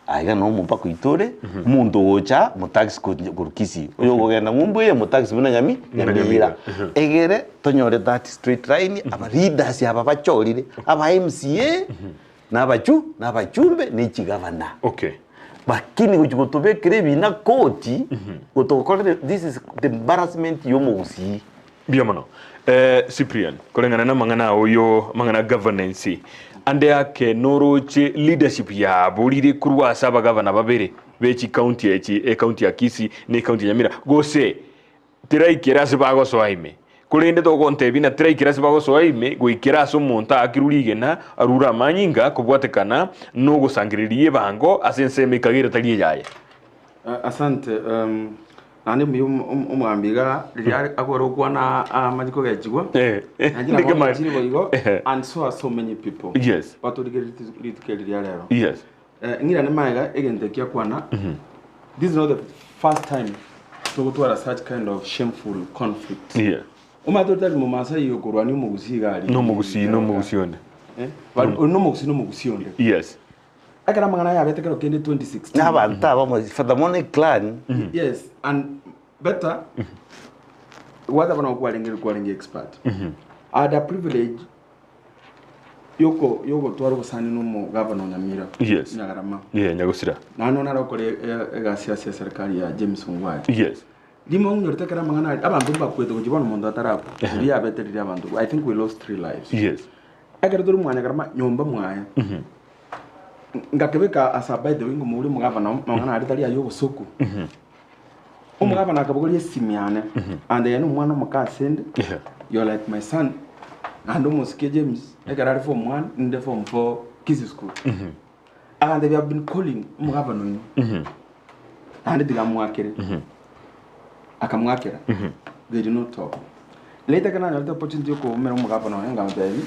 aiga no mupako itore mundu gocha mutaxi ko Kisii uyo gogenda mumbuye mutaxi buna Nyamira egere tonyore that straight line aba leaders aba bachorire aba MCA na bachumbe ni chigavana bakini guchigotobekere bina koti gutokore this is the embarrassment yo Gusii biamono Cyprian kolengana na mangana oyo mangana governance ande yake noroche leadership ya bolire kurwa saba gavana babere bechi county county ya Kisii ne county ya Nyamira gose tiraikira sibago soaime kulende to konte bina tiraikira sibago soaime goikira so monta akirurigena arura manyinga kubwatekana no gusangiririe bango asenseme kagire taliye yaye asante nani umwambiga rya agoro kwana amajiko gachigwa and so many people yes but to get it rero yes ngira ne maiga egendekia kwana this is not the first time to go to such kind of shameful conflict umatotali mu Masai yokorwa ni mu Gusii gali no mu Gusii onde no mu Gusii onde yes akara mangana ya betekero kende 2016 na banta bamo for the money clan yes and better what abana kwalenge expert ada privilege yoko twaro kusani no mu governor Nyamira yes nyagarama nyagusira nano narakore ega siasa serikali ya James Ngwai yes limo nyortekera mangana abantu bakweto kujibona mundu atarako ya beterira abantu I think we lost 3 lives yes agara duru mwanya garama nyomba mwaya ngakebeka asaba de wingo muri mugavana mangana aritali ayo busuku umugavana akabugolie simiane and then umwana mukasende you're like my son and almost James agara form 1 in the form 4 Kisii school and they have been calling umugavana ino and digamwakere akamwakera they did not talk later kana naleta opportunity ko umera umugavana ngamba baby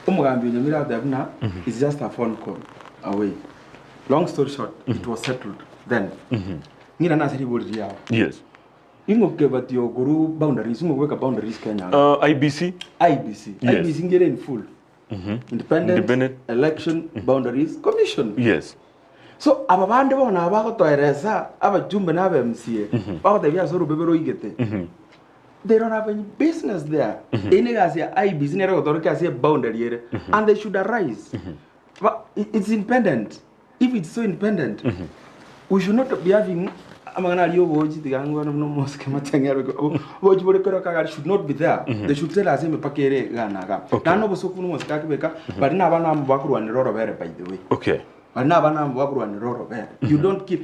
umugambi Nyamira Devna is just a phone call away Long story short, it was settled then. Ngira na seri boli yao. Yes. Ingo kebati yo guru boundaries, ingo weka boundaries Kenya. IBC? IBC. Yes. IBC ngere in full. Independent Election Boundaries Commission. Yes. So ababande bona abagotoereza abajumbe n'aba MCA bagotebya soro bebero igete. They don't have any business there. Any guys here IBC nere gotoroka say boundary ere and they should arise. But it's independent. If it's so independent, we should not be having amangana liyo boji tigangwa no mosque matangero boji borekero kaga should not be there. They should tell us mepakere ganaga. Nano bosoku no mosque kakibeka but na bana mbakurwanira robere by the way. Okay. Bana bana mbakurwanira robere. You don't kill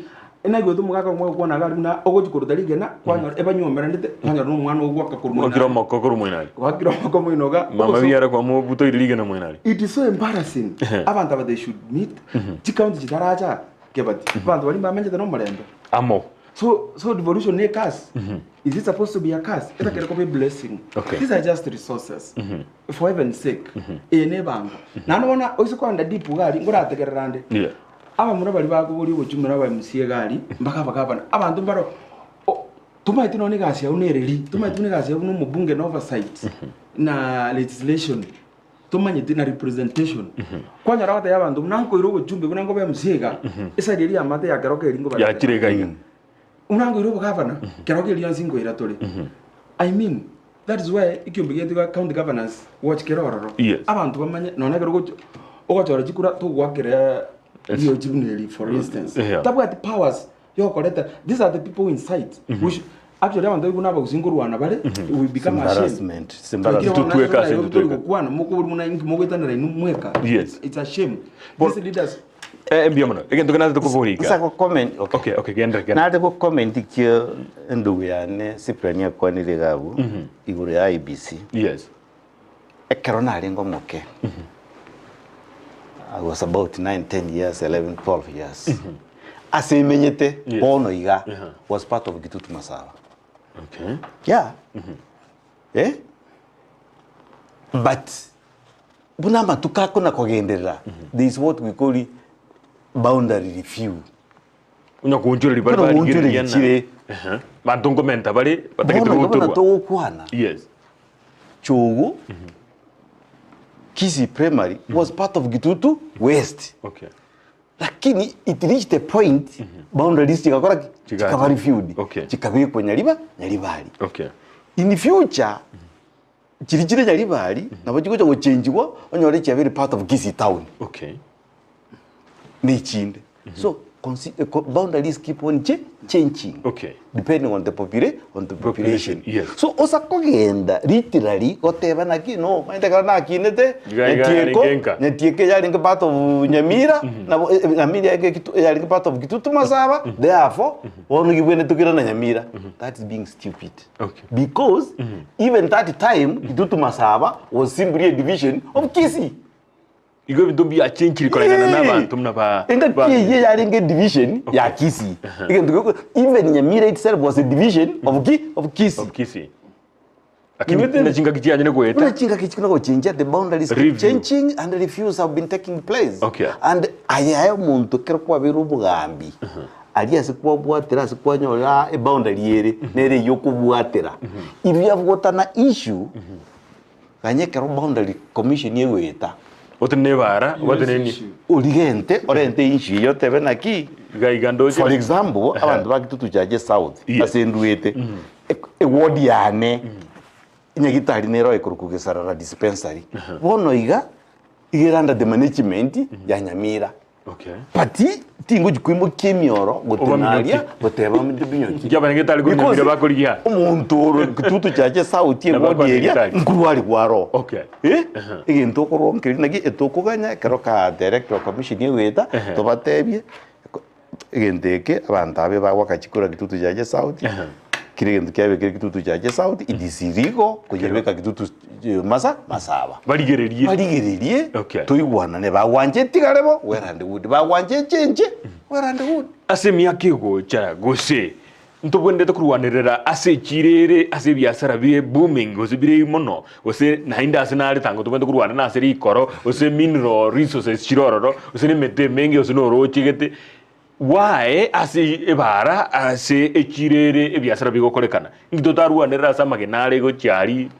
ena gwe tumugaka mwe kuona gari na ogoji korudaligena kwanya ebanyomera ndete kwanya no mwana ogwaka kurumuna wakira makokoro mwinali wakira makokoro mwinoga mama biyara kwa mu buto iligena mwinali. It is so embarrassing. Abantu aba they should meet chikaunti chitaracha kebati abantu bali bamenye no mulembe amo. So devolution ne curse. Is it supposed to be a curse? It's like a blessing. Okay. These are just resources. For heaven's sake. Enebanga. Nano wana oisiko anda deep gali ngora tegerande. Yeah. Aba mura bali bagubuli buchumira ba MCA gali mbaka bakabana abantu mbaro tumaiti no negasi ya unereli tumaiti negasi ya uno mubunge na oversight na legislation tumanye na representation kwanya rawata y'abantu nanko irobo chumbe kunango ba MCA ga esa deri amate ya garoke ringo ba ya chirega inga unango irobo gavana garoke ringo singo iratole. I mean that is why Ekeumbu get county governors watch keroro. Yes. Abantu bamanye none garogo ogachora chikura to gwakere for instance, the powers you collect. These are the people inside. Which actually, when they go now, we become ashamed. Yes, it's a shame. These leaders. Again, to comment. Okay. Now to comment here and we are Cyprian kwani legabu igure IBC. Yes. Ekerona lingo moke. I was about 9, 10 years, 11, 12 years. Ase menyete bono iga was part of Gitutu Masaba. Okay. Yeah. But bunama tukako na kogendera. There is what we call it boundary review. Unya kunjuri bari ngiri bantongo menta bari batakituruwa. Yes. Chogo Kisii Primary was part of Gitutu West. Okay. Lakini it reached a point boundaries chikakora chikava reviewed. Okay. Chikabikwa nyalibali. Okay. In the future chirichire nyalibali nabo chiko cyo changewa onyore cha very part of Gusii town. Okay. Ni chinde. So boundaries keep on changing. Okay. Depending on the population. Yes. So osa kogenda literally goteba na kino maende kana kinete netieke yali nge part of Nyamira na Nyamira yali nge part of Gitutu Masaba. Therefore wonu gibwene tukira na Nyamira. That is being stupid. Okay. Because even that time Gitutu Masaba was simply a division of Kisii. Igo bintu bya change likolengana n'abantu mnaba ye yali nge division ya Kisii. Even Nyamira itself was a division of Kisii. Akini na chinga kichanye kweta. Kuna chinga kichina ko change, the boundaries keep changing and the reviews have been taking place. Okay. And ayayo muntu kero kwa biru bugambi. Ali asikwa bwatera asikwa nyola e boundary yere nere yokubwatera. If you have got an issue kanye kero boundary commission yeweta Otenebara, wateneni. Urigente, orente inchi yote benaki. Gaigandoje. For example, abantu bakitutu jaje South. Asenduete. Ward yane. Inyagitari nero ekurukuge sarara dispensary. Bono iga igiranda the management ya Nyamira. Okay. Pati tingo jikwimo kemioro gotenaria goteba mudibinyoki. Yabangetali ko Nyamira bakoriya. Umuntu kitutu jaje South ye ward area nkuwari gwaro. Okay. Igento koronkeri nagi etokuganya kero ka director commission yeweta tobatebye igenteke abantu abe bagwakachikura kitutu jaje South. Kirigento kyabe kitutu jaje South idisirigo kujebeka kitutu Masaba. Baligererie. Okay. Toigwana ne bagwanje tigarebo werande wood bagwanje chenje werande wood. Asemi yakigo cha Gusii ntobwendete kurwanirira ase chirere ase biasara bie booming osibire mono ose na industry na tango tobwende kurwanira na ase rikoro ose mineral resources chirororo ose ni mete mengi ose no rochigete why ase ebara ase echirere ebiasara bigokorekana ngito tarwanirira asa magenare go chari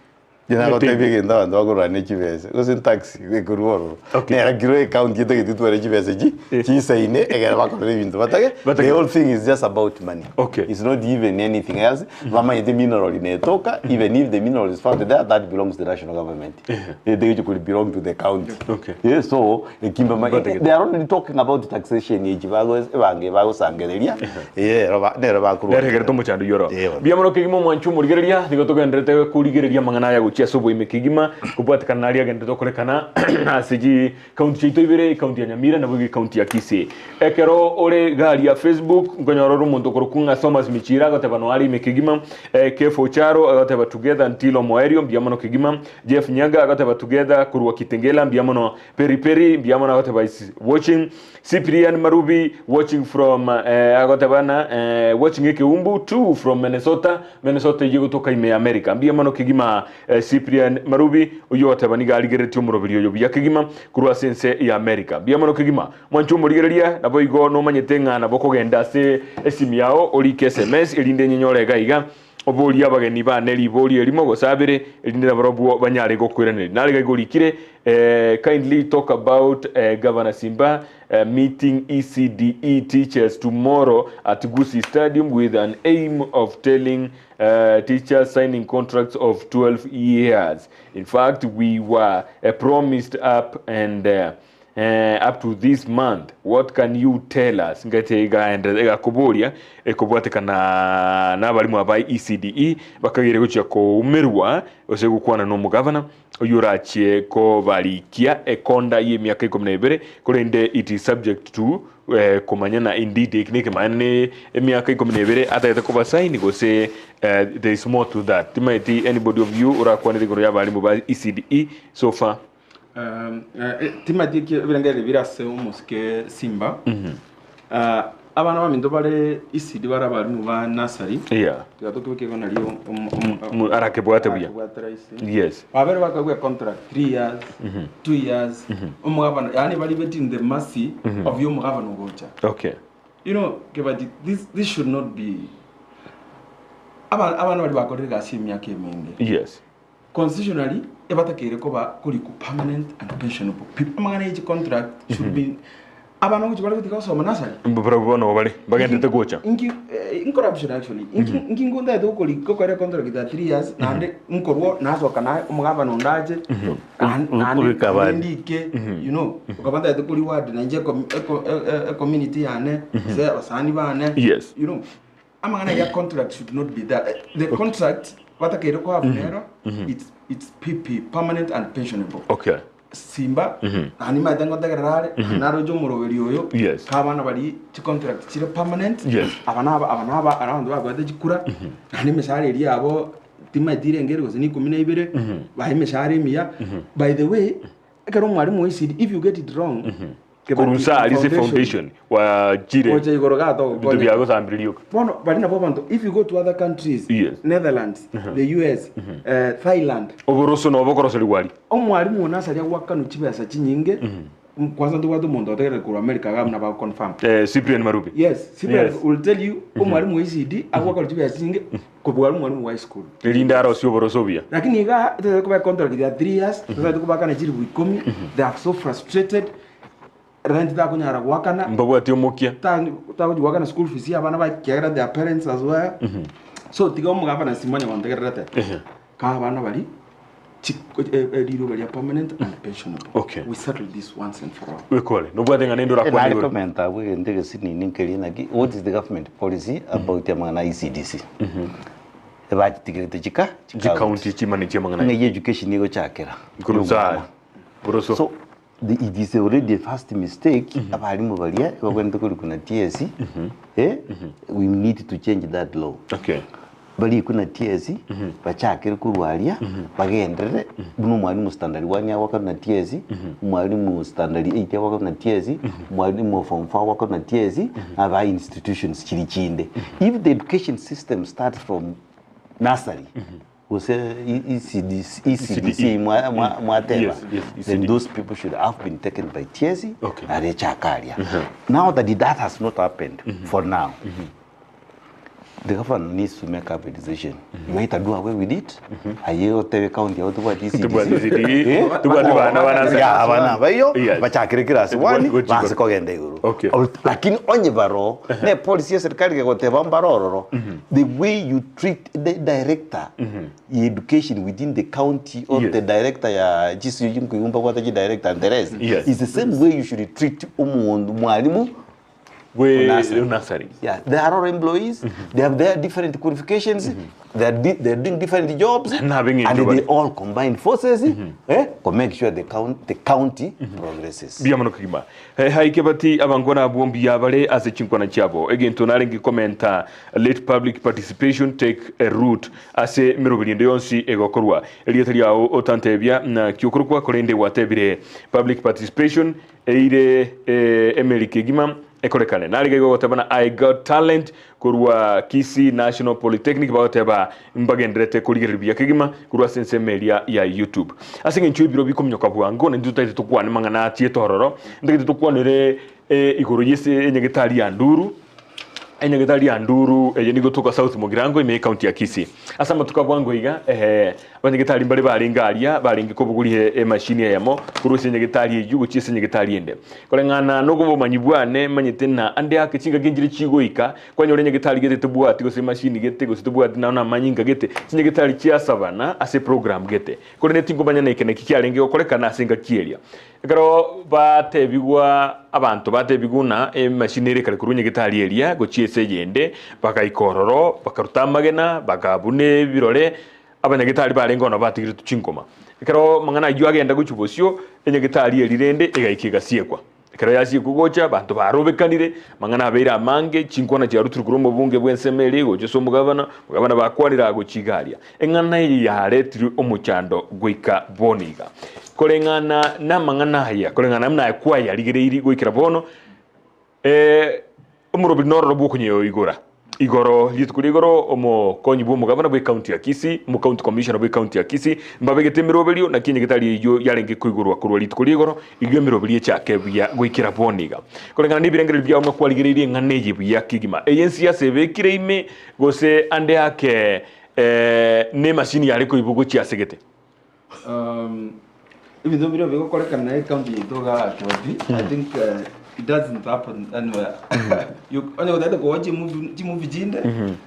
Jana ko tebi genda ando agora ne chibese. Ko sin taxi we kuruoro. Nera giro account gita gitu tu chibese ji. Chi saine egera ba ko bintu batage. The whole thing is just about money. Okay. It's not even anything else. Mama yete mineral inetoka even if the mineral is found there that belongs to the national government. They could belong to the county. Okay. Yeah, so they are only talking about taxation ejibago ebange bago sangereria. Yeah, roba nera ba kuru. Nera gerto muchando yoro. Biamono kigimo mwanchu murigereria digoto gendrete kurigereria mangana ya chia sobo imekigima kubwatikana nali agende tokorekana asiji county chito ibere county ya Nyamira na bugi county ya Kisii ekero ore gari ya Facebook ngonyororo muntu korukunga Thomas Michira gotebano ali imekigima Kefo Charo agoteba together Ntilo Moerio mbiamono kigima Jeff Nyaga agoteba together kurwa Kitengela mbiamono Peri mbiamono agoteba is watching Cyprian Marubi watching from agotebana watching Ekeumbu 2 from Minnesota yigo toka ime America mbiamono kigima Cyprian Marubi uyo watabani galigeretio murobiri yo byakigima kurwa sense ya America biamono kigima mwanchu murigereria nabo igo no manyetenga nabo kogenda se esimi yao oli SMS elinde nyenyore gaiga oboli abageni ba neli boli elimo gosabire elinde nabarobu banyare gokwiranira naliga igorikire kindly talk about Governor Simba meeting ECDE teachers tomorrow at Gusii Stadium with an aim of telling teachers signing contracts of 12 years. In fact, we were promised up to this month. What can you tell us? Ngatega and Koboria, Ekobwatekana Nabalimu abai ECDE, bakagire guchya ko umerwa ose gukwana no mugavana uyurachie ko balikia ekonda ye myaka 12 kurende it is subject to komanyana indeed technique mane myaka 12 atayete ko basaini go say there is more to that. Might anybody of you urakwana de ya balimu ba ECDE so far? Timati ki birangere birase umuske Simba. Abana baminto bare ECD barabari mu ba nasari. Yeah. Tuke ko naliyo arake bwate buya. Yes. Babere bakagwe contract 3 years, 2 years. Umugabana yani bali betting the mercy of your mugabana gocha. Okay. You know, this should not be abana bali bakorera simya kemenge. Yes. Constitutionally ebatakere ko ba kuri ku permanent and pensionable people amana age contract should be abana ngo chibale kutika so manasari mbona bale bagende gocha in corruption actually inki ngunda edo kuri ko kare contract da 3 years nande nkorwo nazo kana umugaba nondaje ndike you know ukabanda edo kuri ward na nje community yane ze basani bane yes you know amana ya contract should not be that the contract watakere ko have it's PP permanent and pensionable. Okay. Simba ani madango dagarare narojo muroberi oyo yes. Kabana bari ti contract chire permanent yes. abana around bagwade jikura ani meshare eri abo tima dire ngere go ni 12 bahe meshare miya by the way ekero mwari mu ECD if you get it wrong Kurunsa alise foundation wa jire oje igoroga to bitu byago sambilio bono bari na bobanto if you go to other countries yes. Netherlands the US Thailand oboroso no bokoroso liwali omwalimu onasari wakanu chibesa chinyinge kwanza ndo watu mondo ategere ku America gamna ba confirm Cyprian Marubi yes Cyprian will tell you omwalimu ECD agwakalo chibesa chinyinge ko mwalimu wa high school linda arosio boroso bia lakini iga ko ba contract ya 3 years tuzati kubakana chiri buikomi they are so frustrated rent da kunyara gwakana mbabu ati omokia ta gwakana school fees ya bana ba kera their parents as well so tiga mu gaba na simanya wantegerete ka bana bali diro bali permanent and pensionable. Okay, we settle this once and for all. We call it no bwathenga nendo ra kwa ni comment we ndege sini ninkeli nagi what is the government policy about amana ECDC ebati tigete chika county chimani chimangana ngi education nigo chakera kuruza boroso so it is already a first mistake abalimu balia bagwenda kuri kuna TSC we need to change that law. Okay. bali kuna TSC bachakire kurwalia bagendere buno mwalimu standard 1 ya wako na TSC mwalimu standard 8 ya wako na TSC mwalimu form 4 wako na TSC aba institutions chirichinde. If the education system starts from nursery ECDC mwateba, then those people should have been taken by TSC and Chakaria. Now that that has not happened for now, the government needs to make up a decision. You either do away with it, ayo tewe county out what is it? Lakini onye baro, ne policy serikali kegoteba mbaroro. The way you treat the director, education within the county or the director ya Gusii Ekeumbu what the director and the rest is the same way you should treat mwalimu. Nursery. Yeah, they are all employees. They have their different qualifications. They're doing different jobs, and they all combine forces to make sure the county progresses. Biamanokima. Haikebati abangona bombi yabale as a chinkwana chabo. Again, tonaringi commenta let public participation take a route as a mirobindi yonsi egokorwa. Elietaria otantebia na kyokorwa kolende watebire public participation eire emelike gima ekolekane nalige gotabana I got talent kurwa Kisii National Polytechnic bagoteba mbagendrete kuligeribia kigima kurwa sense media ya YouTube asinge ncho biro bikomnyoka bwango ne ndutaite tukwane mangana tie tororo ndike tukwanire iguru yese enyegetari ya nduru nigo tuka South Mogirango ime county ya Kisii asa matuka bwango iga banyegetari mbale baringaria baringi kobugulihe machine yamo kuruse nyegetari yugo chise nyegetari ende kolengana nogo bomanyibwane manyetena ande ake chinga genjire chigoika kwanyore nyegetari gete tubwati gose machine gete gose tubwati naona manyinga gete nyegetari chia savana ase program gete kole netingo banyana ikene kikyalenge okolekana asinga kielia karo batebigwa abantu batebiguna machine kale kurunye nyegetari elia gochiese yende bakaikororo bakarutamagena bakabune birore abanyagitari barengono batigire tuchinkoma kero mangana yu agenda guchubosyo enyagitari elirende egaikiga siekwa kero yasi kugocha bantu barobekanire mangana abeira mange chinkona cya ruturukuro mu bunge bwensemere gocho mugabana bakwanira gochigaria engana ya retri omuchando goika boniga kolengana na mangana haya kolengana mna kwa ya ligire iri goikira bono umurobi nororo bukunyo igoro litukuri igoro omo konyi bu mugabana bwe county ya Kisii mu county commissioner bwe county ya Kisii mbabegete mirobelio na kinye gitali yo yarenge kuigurwa kurwa litukuri igoro igyo mirobelio chake bya gwikira boniga kolengana nibirengere bya umwe kwaligiriri nganeje bya kigima agency ya sebekire ime gose ande yake ne machine yari ko ibugo chi asegete even though we go kolekana na county itoga chodi I think it doesn't happen anywhere. You only that go watch movie jinde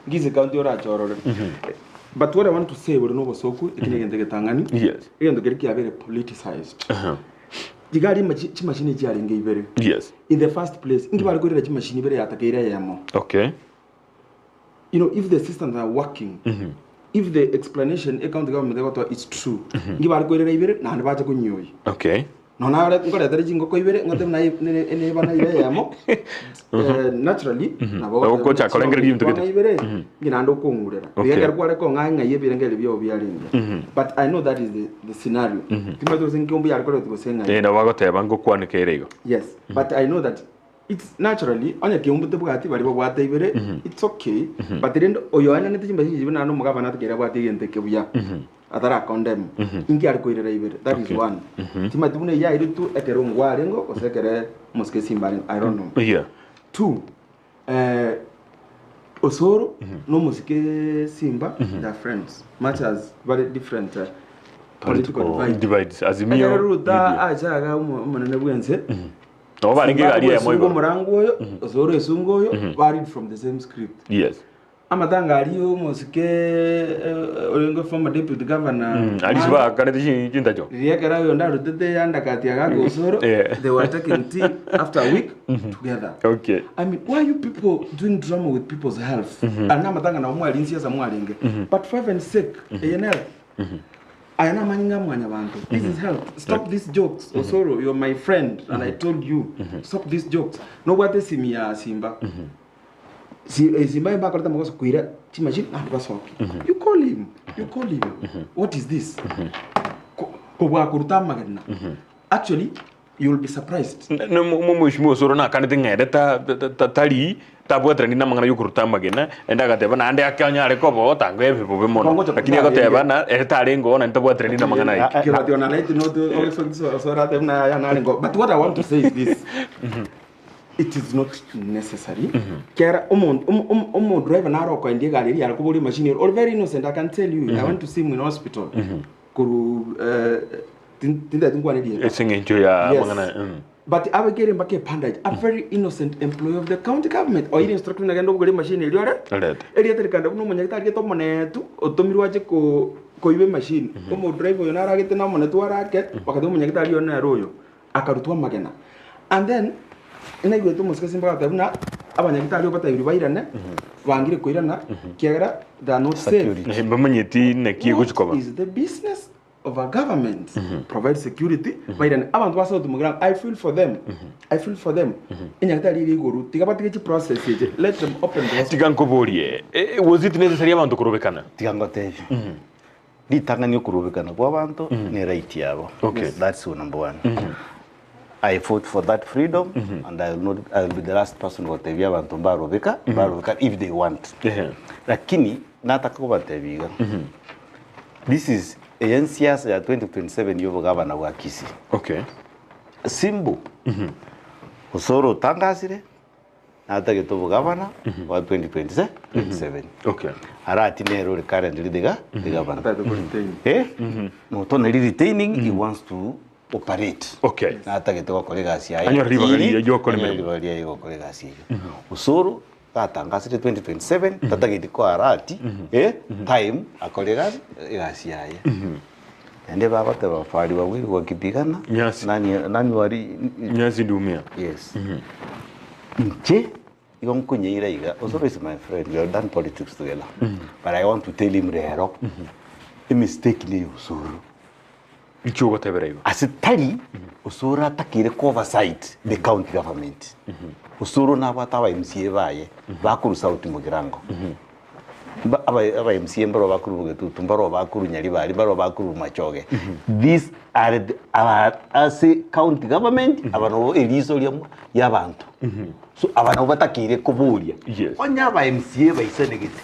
ngize county ora chorore. But what I want to say we no bosoku ikinegende getangani. Yes. Igendo geriki abere politicized. Digari machine jari ngeibere. Yes. In the first place, ingi bari gorira machine ibere yatakeira yamo. Okay. You know, if the systems are working, if the explanation county government is true, ngi bari gorira ibere na baje kunyoi. Okay. No na ngore tari jingo ko ibere ngote na ene bana ile yamo naturally na ko cha kolengere yimto gete ibere ngina ndo kongurera bigera kware ko nganga yebere ngere byo byaringa but I know that is the scenario timato singombi yari ko tugosenga na bagoteba ngo kwanike irego yes but I know that it's naturally onye Ekeumbu tebwati bari bwate ibere it's okay but then oyoana netimba jibina no mugabana tugera bwate gente kebuya atara condemn ingi ari koirera ibere that is one timatune ya iritu ekero ngwarengo osekere moske simbari I don't know yeah two osoro no moske simba their friends much as very different political divides azimio ruta ajaga umunene bwense no baringe gari ya moyo murangoyo osoro esungoyo varied from the same script yes amatanga aliyo mosike olengo former deputy governor alisba kanete chintacho yekera yo ndaru tete yanda kati yagago osoro they were taking tea after a week together okay I mean why you people doing drama with people's health ana matanga na umwe alinsi za mwalenge but for heaven's sake enel ayana manyinga mwanya bantu this is health stop these jokes osoro you're my friend and I told you stop these jokes no what simia simba Simba bakorata makosa kuira imagine basoki. You call him. What is this? Ko kuruta magana. Actually you will be surprised. No mheshimiwa Osoro na kanite ngere tari tabwatra nina mangana yukuruta magena enda gateba na ande akanya areko bo tangwe bebe mono lakini agoteba na etare ngo na tabwatra nina mangana iki kila tiona light no also so rate na ya na ngo. But what I want to say is this. It is not necessary. Kera omo driver na ro ko ndie gari ya ko boli machine or very innocent. I can tell you I went to see him in hospital. Kuru tinda tungwana dia. Esengenjo ya mangana. But I will get him back a pandage. A very innocent employee of the county government. Or instructor na gando gari machine eri ora. Eri atari kanda no manya tari to monetu otomirwa je ko ibe machine. Omo driver yo na ragete na monetu arake wakati manya tari yo na royo. Akarutwa magena. And then ina gwe to musika simba tabuna abanya gitari bata yuri bayirana bangire koirana kiagara they not safe. Mbamanyeti na kiego chikoba. Is the business of our government provide security bayirana abantu baso to mugram. I feel for them. Ina gitari iri guru tigabati ki process je let them open the tiganko borie was it necessary abantu kurubekana tigangote di tangani kurubekana kwa abantu ni right yabo. Okay, that's number one. I fought for that freedom, and I will be the last person who will tell you about Barobeka if they want. Lakini nataka kubatebiga. This is a Siasa ya 2027 yobo governor wa Kisii. Okay. Simbu. Osoro tangasire nataka tobo governor wa 2027. Okay. Arati nero currently the governor. No to retaining he wants to operate. Okay. Nataka toka kolega sia. Anyo ribalia yo koleme. Ribalia yo kolega sia. Osoro tatangazire 2027 tataka itiko arati time akolega sia. Ende baba te bafari bawiri wakipigana. Nani wari nyasi dumia. Yes. Nche yonkunyeira iga. Osoro is my friend. We have done politics together. But I want to tell him rero. A mistake ni Osoro. Ichugo teberego. Asitali Osoro atakire oversight the county government. Osoro na batawa MCA baye bakuru sauti mugirango. Aba MCA mbaro bakuru bugetu mbaro bakuru nyari bari mbaro bakuru Mochoe. These are as a county government abano elizo y'abantu. So abano batakire kuburia. Onya aba MCA bayisenegete.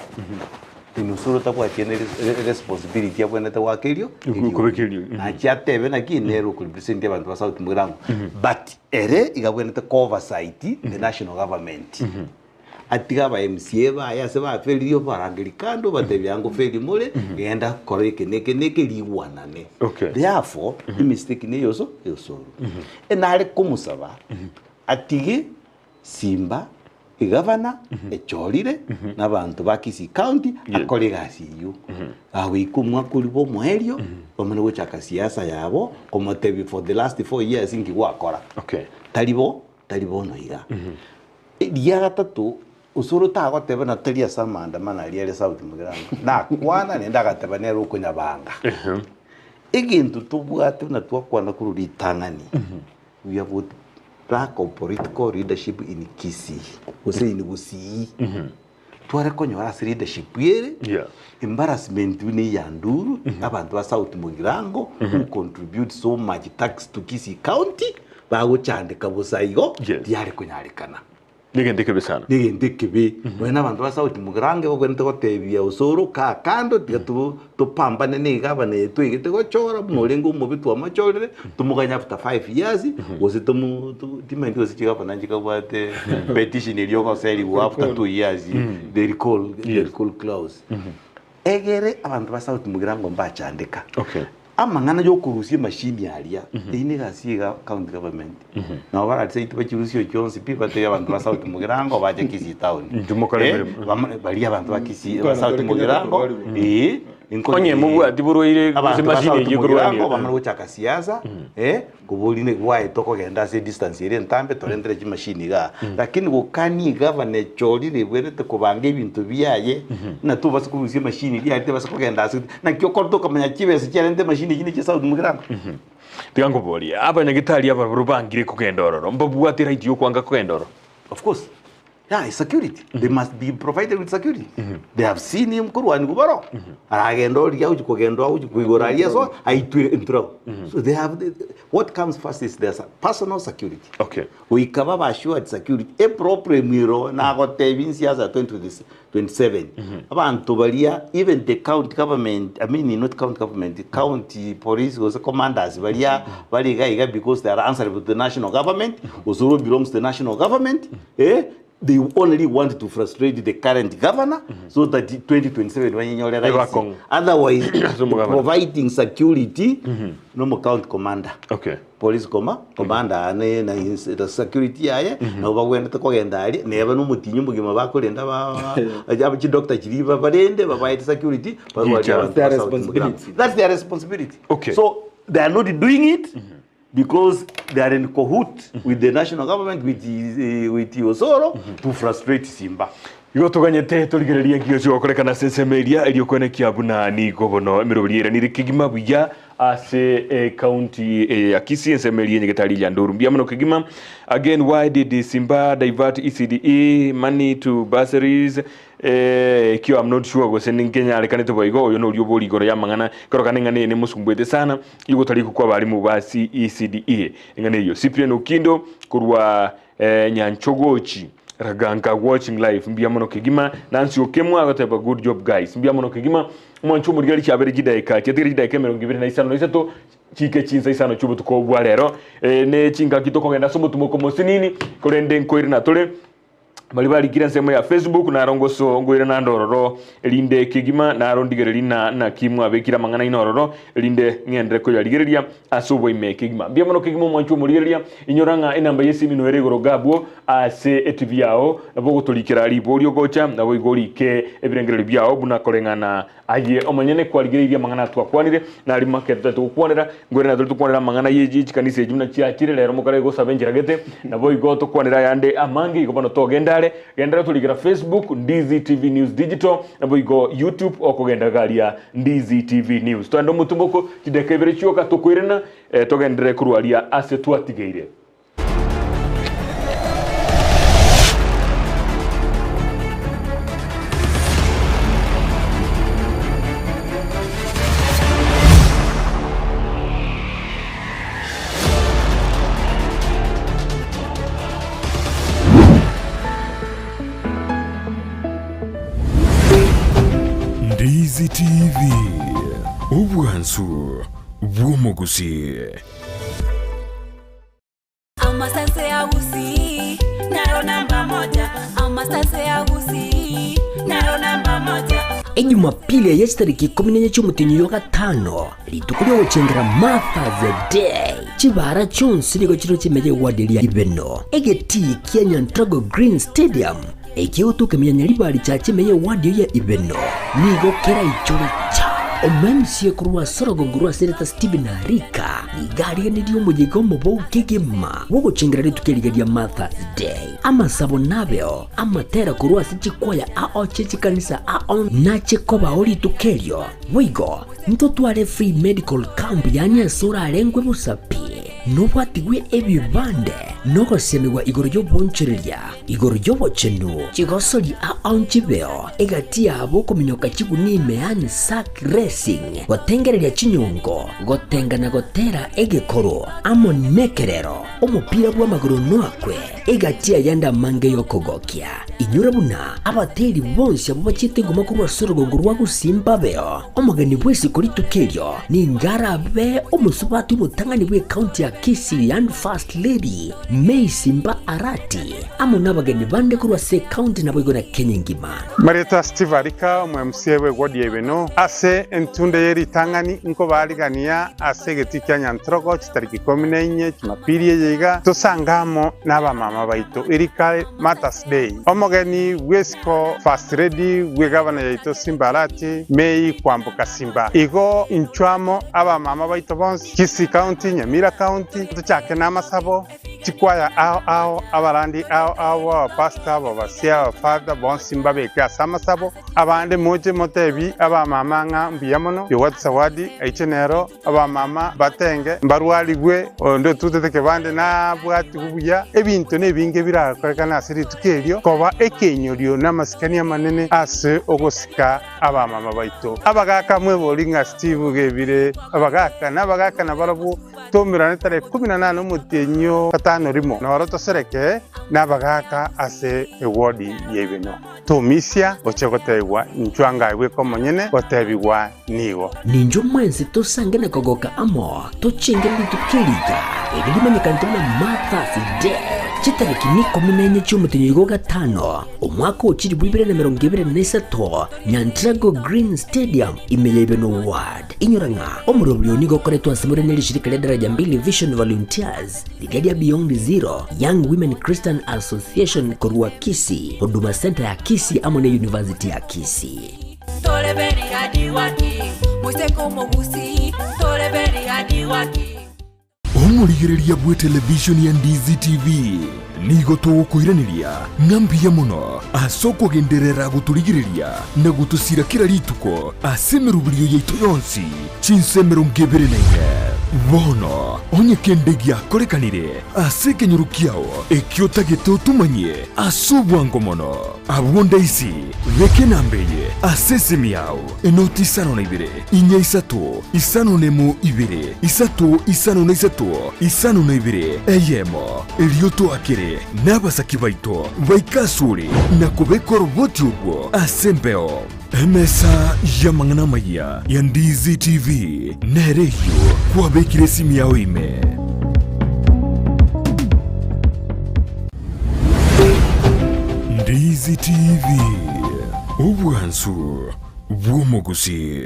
Osoro takwa tiene responsibility ya kwenda tawakelio kubekelio na chiatebe na kinero ku represent abantu ba South Mugirango but ere igabwenda ta oversight the national government atiga ba MCA ba ya se ba felio barangirikando batebyango feli mole genda koreke neke liwanane. Therefore the mistake ne yoso enare kumusaba atige Simba governor echolire n'abantu ba Kisii County akolega siyo awikumwa kuri bo mwerio bamene gochaka siasa yabo komotebi for the last 4 years ingi gwakora. Talibo no iga dia gatatu Osoro tagotebe na teria samanda mana riere South Mugirango na kwana nenda gateba ne rukunya banga igintu tubwate na twakwana kuri tangani we have lack of political leadership in Kisii. In Gusii. Tuare konyora leadership yere. Embarrassment ni yanduru. Abantu ba South Mugirango who contribute so much tax to Kisii County. Bago chande kabusaigo. Diare konyarekana. Nigendeke besana. Nigendeke be. Wena abantu ba South Mugirango kwente gotebia Osoro ka kando to pambane ne gabana yetu igite gochora murengo mubitu wa machorere tumuganya after 5 years was it dimendi was chigabana chikabwate petition iliyo ko seri after 2 years they recall clause egere abantu ba South Mugirango mbachandika. Amangana yo kurusia machine yalia ine gasiga county government na bara tse ituba kirusio cyonse pipa te abantu ba South Mugirango baje Kisii town bari abantu ba Kisii South Mugirango inkonye mubu atiburoire machine yigurwanyo bamwe gochaka siasa kubuline gwae toko genda se distance ire ntambe torendere ki machine ga lakini gukani governor chorire bwerete kubanga ibintu biyaye na tuba kurusia machine iri ate basa kugenda na kyo korto kamanya kibese cyarende machine kini ki South Mugirango tigango bori abanya gitari aba rubangire kugenda ororo mbabwatira itiyo kwanga kugenda ororo. Of course Yeah, it's security. They must be provided with security. They have seen him kuruani kubaro. Aragendo liya ujukogendo ujukugoraliya so aitwentro. So they have what comes first is their personal security. Okay. We cover assured security. A proper miro na gote Siasa 2027. Abantu balia even the county government, I mean not county government, the county police was commanders balia baliga because they are answerable to the national government. Also belongs to the national government. They only want to frustrate the current governor so that 2027 when you are otherwise providing security no more county commander. Okay. Police commander and the security aye no bagwenda tukogenda ali neba no mutinyu mugima bakolenda ba ajabu doctor chiriba barende ba security that's their responsibility. Okay. So they are not doing it because they are in cahoot with the national government, with Osoro, to frustrate Simba. Igo tuganyete turigereria ngio cio kurekana sensemeria iri kwene kiabuna ni gobono emirobiriera ni rikigima buya ase county ya Kisii ensemeria nyegetari ya Nduru mbia muno kigima. Again, why did Simba divert ECDE money to bursaries? Kio I'm not sure gose Kenya arekanete boigo yo no ryobori igoro ya mangana korokana ngane ne musumbwete sana yugo tari kukwa bari mu basi ECDE ngane yo Cyprian Ukindo kurwa Nyanchogochi Raganga watching live mbia muno kigima Nancy Okemwa agateba good job guys mbia muno kigima mwanchu murigari cyabere gidaika cyatiri gidaika 23 chike chinza isano chubu tukobwa rero ne chinga kitoko genda somo tumoko mosinini korende nkoiri na tole Malibali kira nsemo ya Facebook na rongoso ngoire na ndororo elinde kigima na rondigereri na kimwa bekira mangana inororo elinde ngendre ko yaligereria asubo ime kigima bia mono kigima mwanchu murigeria inyoranga enamba yesi mino eregoro gabwo ase etviao nabo gotolikira liborio gocha nabo igori ke ebirengereri biao buna korengana aye omanyene kwaligereria mangana twakwanire na ali market tukwanira ngoire na tukwanira mangana yeji kanise jumna chia kirelero mukare go sabenjira gete nabo igoto kwanira yande amangi igobano togenda gendera tuligira Facebook Ndizi TV News Digital nabo igo YouTube okugenda galia Ndizi TV News twando mutumboko kidekebere cyoka tukwirena togendere kurwalia ase twatigeire Ndizi TV Ubwansu Bw'Gusii Amasanse ya Gusii naro namba moja Amasanse ya Gusii naro namba moja Ejumapili ya tariki 14 cy'umutinyi wa gatano litukuriye gucengera Mother's Day kibara cyonse nigo kiro kimeje wadelia ibeno egeti Kenya Ntrago Green Stadium ekiutuke myanyalibali cha kimeye wadio ya ibeno nigo kera ichore cha omensie kurwa sorogo ngurwa sereta Steven Harika igari ndio mujigomo bo kigima wogo chingera litukeligadia Mother's Day ama sabonabeo ama tera kurwa sichikwaya ao chichikanisa ao nache koba oli tukelio wigo ntotwale free medical camp yanya sura alengwe busapi nobatigwe ebibande nogosemewa igoro ryobonchereria igoro ryobochenu chigosori aonchibeo egati yabo kuminyoka chigunime yani sack racing gotengereria chinyongo gotengana gotera egekoro amonekerero omupira bw'amaguru noakwe egati yanda mange yokogokia inyura buna abateri bonse abo bachite ngoma kurwa sorogongo rwa Gusimba beo omugani bwese kuri tukelyo ni ngarabe omusubati mutangani bwe county ya Kisii and First Lady May Simba Arati amona bagani bande kurwa se county nabo igona Kenya ngima Marita Steve Arika mwemsiewe wodi ebeno ase entunde yeri tangani nko baligania ase getikya nyantrogo chitariki 14 Jumapili yega tosangamo naba mama baito erika Mother's Day omogeni wesko First Lady we governor yaito Simba Arati May kwambuka Simba igo inchwamo aba mama baito bonse Kisii County Nyamira County tuchake na masabo chikwaya ao abarandi ao pastor babasia father bonsimba beka samasabo abande moje motebi aba mama nga mbiyamono yo watsawadi aichenero aba mama batenge mbarwali gwe ndo tutete bande na bwati kubuya ebintu nebinge birakorekana asiri tukelyo koba ekenyorio namasikania manene ase ogosika aba mama baito abagaka mwe bolinga Steve gebire abagaka na barabu tomirane tare 18 mutenyo katano rimo na warato sereke n'abagaka ase ewodi yebeno tomisia ochegotewa nchwanga iwe komonyene otebiwa niwo ninjo mwensi tosangene kogoka amo tochengera litukeliga elilimanyikantona Mother's Day chitariki ni 14 cy'umutinyo gatano umwaka ukiri 2023 Nyantrago Green Stadium imeyebeno ward inyoranga omurobyo nigo koretwa samure n'ishirika la daraja 2 Vision Volunteers Ligadia Beyond Zero Young Women Christian Association korwa Kisii Huduma Center ya Kisii amone University ya Kisii Toleberi hadi waki Mweseko Gusii Toleberi hadi waki Omurigereria bwe television ya Ndizi TV nigo tugukwiraniria ngambia muno asoko genderera guturigireria na gutusira kira rituko asemerubirio yaitu yonsi chinsemero ngeberenaine bono onye kendegia korekanire asekenyorukiao ekiotageto tumanye asubwango mono abonda isi reke nambeye asesemiao enoti sano na ibere inya isato isano nemo ibere isato isano na isato isano na ibere eyemo elioto akere n'abasaki baito baikasuri na kubekora boti ubwo asembeo emesa yamangana maya ya Ndizi TV nereyo kwabekire simu yawe ime Ndizi TV ubwansu bw'Gusii.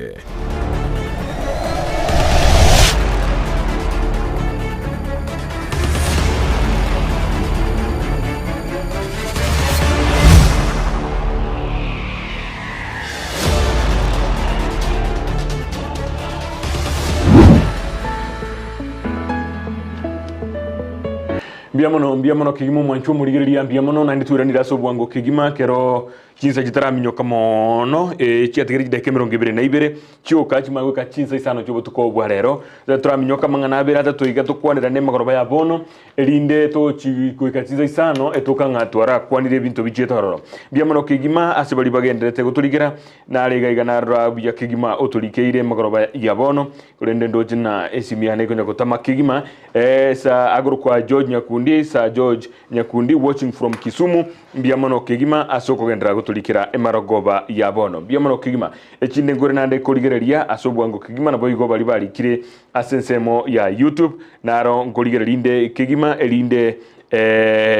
Mbiamono kigimo mwanchu murigereria mbiamono na ndituranira so bwango kigima kero chinsa gitaraminyoka mono chiatigiri deke 22 chioka chimagweka chinsa isano cyo butuko bwa rero turaminyoka mangana abera tatuiga tukwanira ne magoroba ya bono elinde to chigweka chinsa isano etokanga twara kwanire bintu bichetororo mbiamono kigima asibali bagenderete guturigera na arega igana rabya kigima oturikeire magoroba ya bono kurende ndojina esimiane konya kutama kigima sa agro kwa George Nyakundi watching from Kisumu mbiamono kigima asoko gendera gutulikira emarogoba ya bono mbiamono kigima echinde ngore nande koligereria asobwango kigima na boyigo bali bali kire asensemo ya YouTube naro ngoligererinde kigima elinde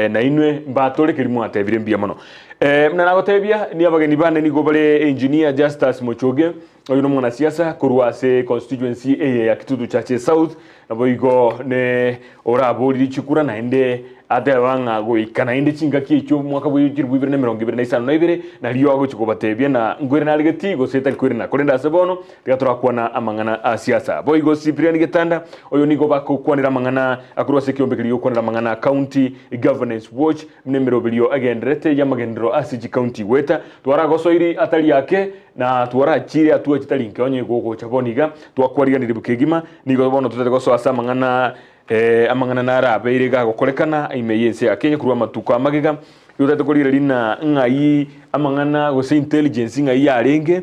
na inwe mbatole kirimu atebire mbiamono mnana gotebia ni abageni bane ni gobale engineer Justus Mochoe oyo no mwana siasa kurwase constituency ya Kitutu Chache South na boyigo ne orabori chikura na ende adewanga goikana inde chinga kicho mwaka buyikiri 2025 na liyo ago chikobatebia na ngwere na ligeti go seta kwere na kolenda sebono tigatora kwana amangana a siasa boyigo Cyprian Getanda oyo nigo bakokwanira amangana akurwase kiombekiri yo kwanira amangana county governance watch mnemero bilio agendrete ya magendro asiji county weta twara soiri atali yake na twara chire atuwa chitalinke onye gogo chaboniga twakwariga niribukegima nigo bono tutete so asa amangana nara beirega gokorekana imeyense ya Kenya kurwa matuko amagega yotete kolira lina ngai amangana go intelligence ngai yarenge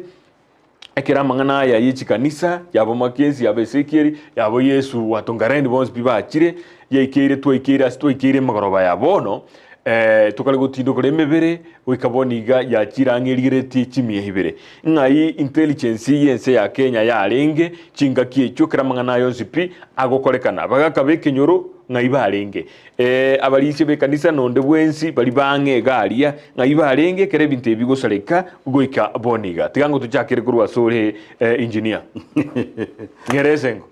ekera amangana ya yichi kanisa yabo makenzi yabesekeri yabo Yesu watongarendi bonse bibachire yeikere twaikere magoroba ya bono tukale gutindo kore mebere wikaboniga ya kirangirigireti chimie hibere ngai intelligence yense ya Kenya ya renge chinga kiecho kiramangana yo zipi agokorekana bagakabeke nyoro ngai barenge abalise be kanisa nonde bwensi bali bange garia ngai barenge kere binte bigosareka goika boniga tigango tuchakire kurwa sore engineer ngeresengo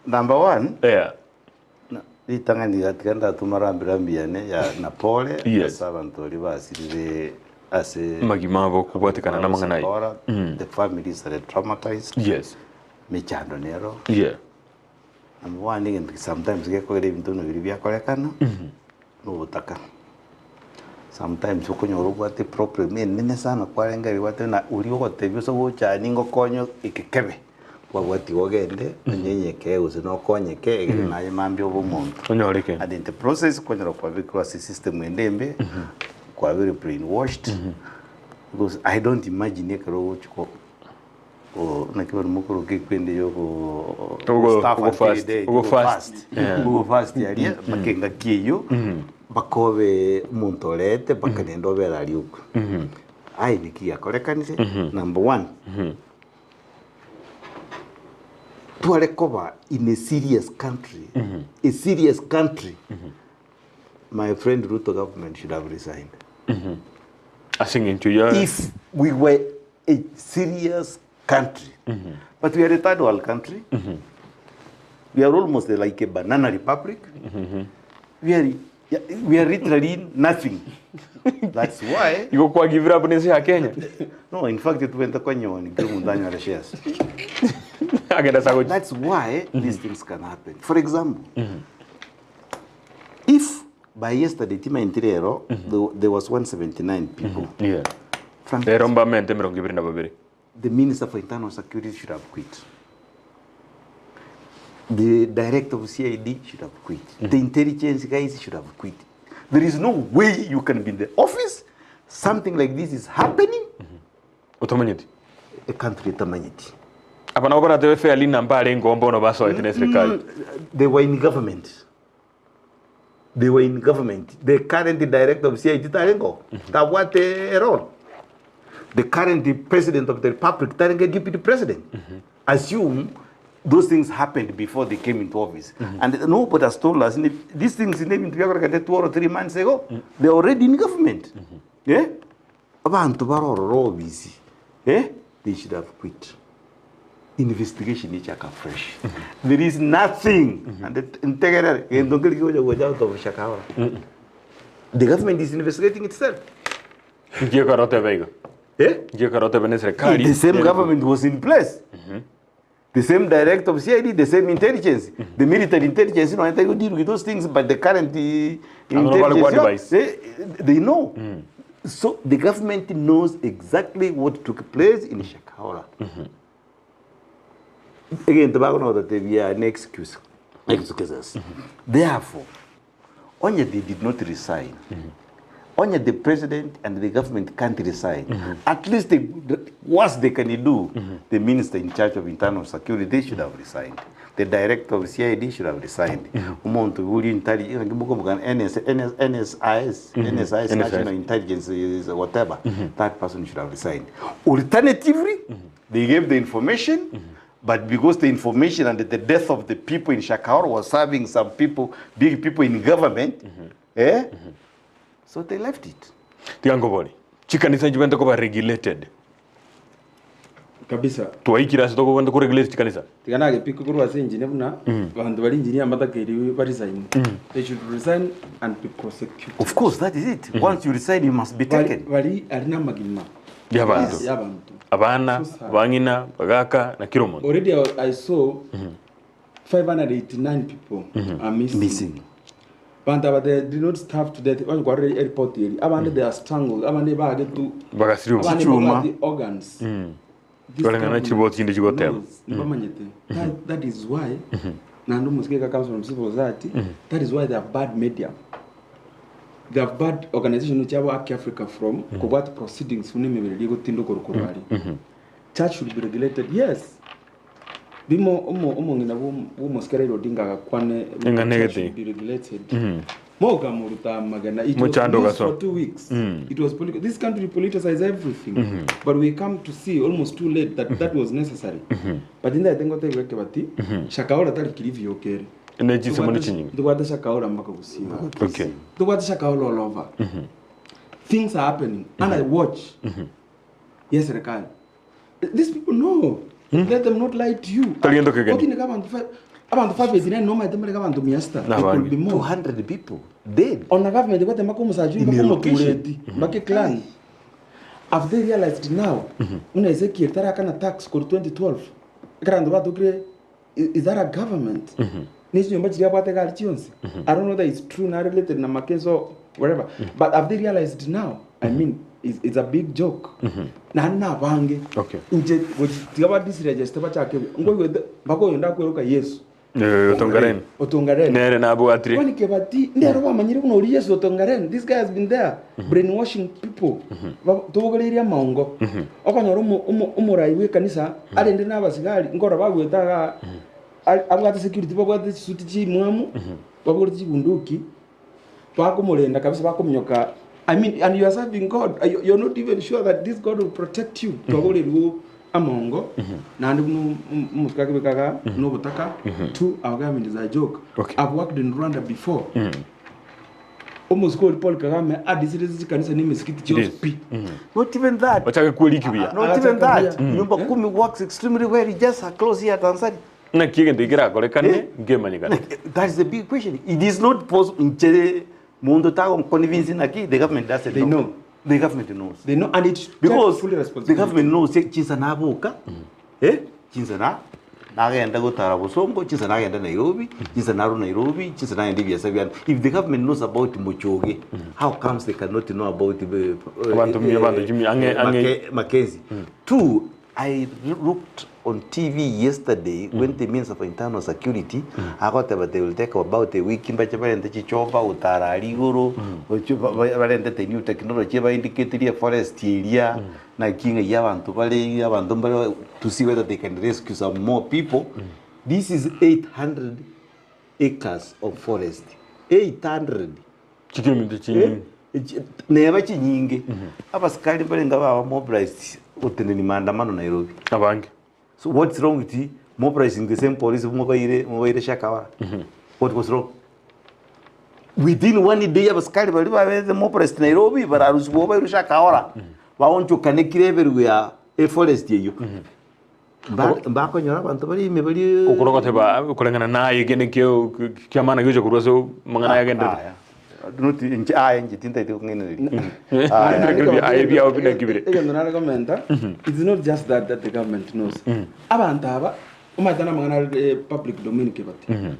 number 1 yeah itangani gatkanda tumarambira mbiane ya Napole asabantori basirire ase magimabo kubwatekana namangana the families are traumatized yes mechando nero number one and sometimes get ko bintu no bibia korekana no butaka sometimes ukonyo rugwate problem nene sana kwarenga biwate na uriyo gotebyo so gocha ningo konyo ikekebe wagwati wogende nyenyeke uze no konyeke egere naye mambyo bomuntu onyoreke and in the process konyoro kwa bikwa system endembe kwa very brainwashed because I don't imagine ekero uchiko o nakiwa mukuru kikwende yoko go fast yari makenga kiyo bakobe muntorete bakanendo bera liuko ai bikia korekanise number 1 to recover in a serious country my friend Ruto government should have resigned I think into your if we were a serious country but we are a third world country we are almost like a banana republic we are literally nothing that's why you go give up nisi ya Kenya no in fact it went kwa nyoni ngumundanya la shares that's why these things can happen for example if by yesterday tima interior there was 179 people yeah the minister for internal security should have quit. The director of CID should have quit. The intelligence guys should have quit. There is no way you can be in the office. Something like this is happening. Otomanyeti. A country otomanyeti. Apana ukona tewe fairly nambale ngombo no baso itine serikali. They were in government. The current director of CID tarengo. Tawate role. The current president of the republic, the deputy president, assume those things happened before they came into office. And nobody has told us, these things in 2 or 3 months ago, they're already in government. Yeah? They should have quit. Investigation is fresh. There is nothing. And the government is investigating itself. The same government was in place. The same director of CID, the same intelligence, the military intelligence, you know, and they deal with those things, but the current intelligence, they know. So the government knows exactly what took place in Shakahola. Again, the background of that they are an excuse. Excuses. Therefore, only they did not resign. Only the president and the government can't resign. At least what they can do, the minister in charge of internal security should have resigned. The director of CID should have resigned. NSIS, National Intelligence, whatever, that person should have resigned. Alternatively, they gave the information, but because the information and the death of the people in Shakahola was serving some people, big people in government, so they left it. Tiangoboli. Chikanisa njibenda kuba regulated. Kabisa. Tuwaikira sitoko kwenda ku regulate chikanisa. Tikanage piko kuri wase engineer buna bantu bali engineer amatakeri barisign. They should resign and be prosecuted. Of course, that is it. Once you resign, you must be taken. Bali arina magilima. Yabantu. Abana, bangina, bagaka na kiromondo. Already I saw 589 people are missing. But they did not starve to death. When got airport here, they are strangled. They are get to the organs. That is why Nando Muskeka comes from civil society. That is why they have bad media. They have bad organization which are Africa from what proceedings church should be regulated. Yes. Bimo ngina muskere rodinga kwane should be regulated. Moga muruta magana. It was for 2 weeks. It was this country politicizes everything. But we come to see almost too late that was necessary. But in the thing what I work about Shakahola tali kilivi okere. Energy semani chini. The water Shakahola mpaka Gusii. Okay. The water Shakahola all over. Things are happening and I watch. Yes, Rekal. These people know. Let them not lie to you. About the 589 no matter about there could be more 200 people dead. On the government they got them Make clan. Have they realized now? Una Ezekiel Tarakan attacks for 2012. Grand what to is that a government? Nisi nyumba chiri abate gali chionse. I don't know that it's true, not related na makeso, whatever. But have they realized now? I mean, it's a big joke. Na bange. Okay. Inje tigaba disregister bachake. Ngo bako yonda kweruka Yesu. Otongaren. Nere na abu atri. Kwani kebati ndero bamanyire kuno uri Yesu Otongaren. This guy has been there brainwashing people. Tubugereria maungo. Okanyoro umurai we kanisa arende nabasigari ngora bagwetaga abwate security bagwate suti chi mwamu bagwate chi bunduki bakumurenda kabisa bakumnyoka. I mean, and you are serving God. You're not even sure that this God will protect you. Twagolelu amongo na ndi muskake bekaga no butaka. Two, our government is a joke. Okay. I've worked in Rwanda before. Almost called Paul Kagame this kanisa ni misikiti chospi. Not even that. Bachaka kulikibia. Not even that. Nyumba 10 works extremely well. He just close here Tanzania. Na kigende gira kolekane gemanyikana. That is the big question. It is not possible in Mundo tago convincing aki the government doesn't know. The government knows. They know, and it's because fully responsible. The government knows chinsa na boka. Chinsa na agenda go Tarabosongo, chinsa na agenda Nairobi, chinsa na Nairobi, chinsa na Ndizi Sabian. If the government knows about Mochoe, how comes they cannot know about Mackenzie? Two, I looked on TV yesterday when the Minister of Internal Security, I got about they will take about a week in Bachaban and the Chichoba, Utara, Rigoro, the new technology by indicated a forest area, Naking a Yavan to Valley, Yavan to see whether they can rescue some more people. This is 800 acres of forest. 800. Never chinyinge. Abaskari Baringa mobilized Uteni Mandamano Nairobi. So what's wrong with you? Mobilizing the same police Mobaire Shakawa. What was wrong? Within 1 day, Abaskari Bariba mobilized Nairobi, but I was over Shakawa. I want to connect everywhere a forest you. Back on your Antabari, maybe Ukuroteba, Kurangana, again, Kiamana Gujo, Mangana again. Not in it's not just that the government knows. Abantaba, umatana public domain kebati.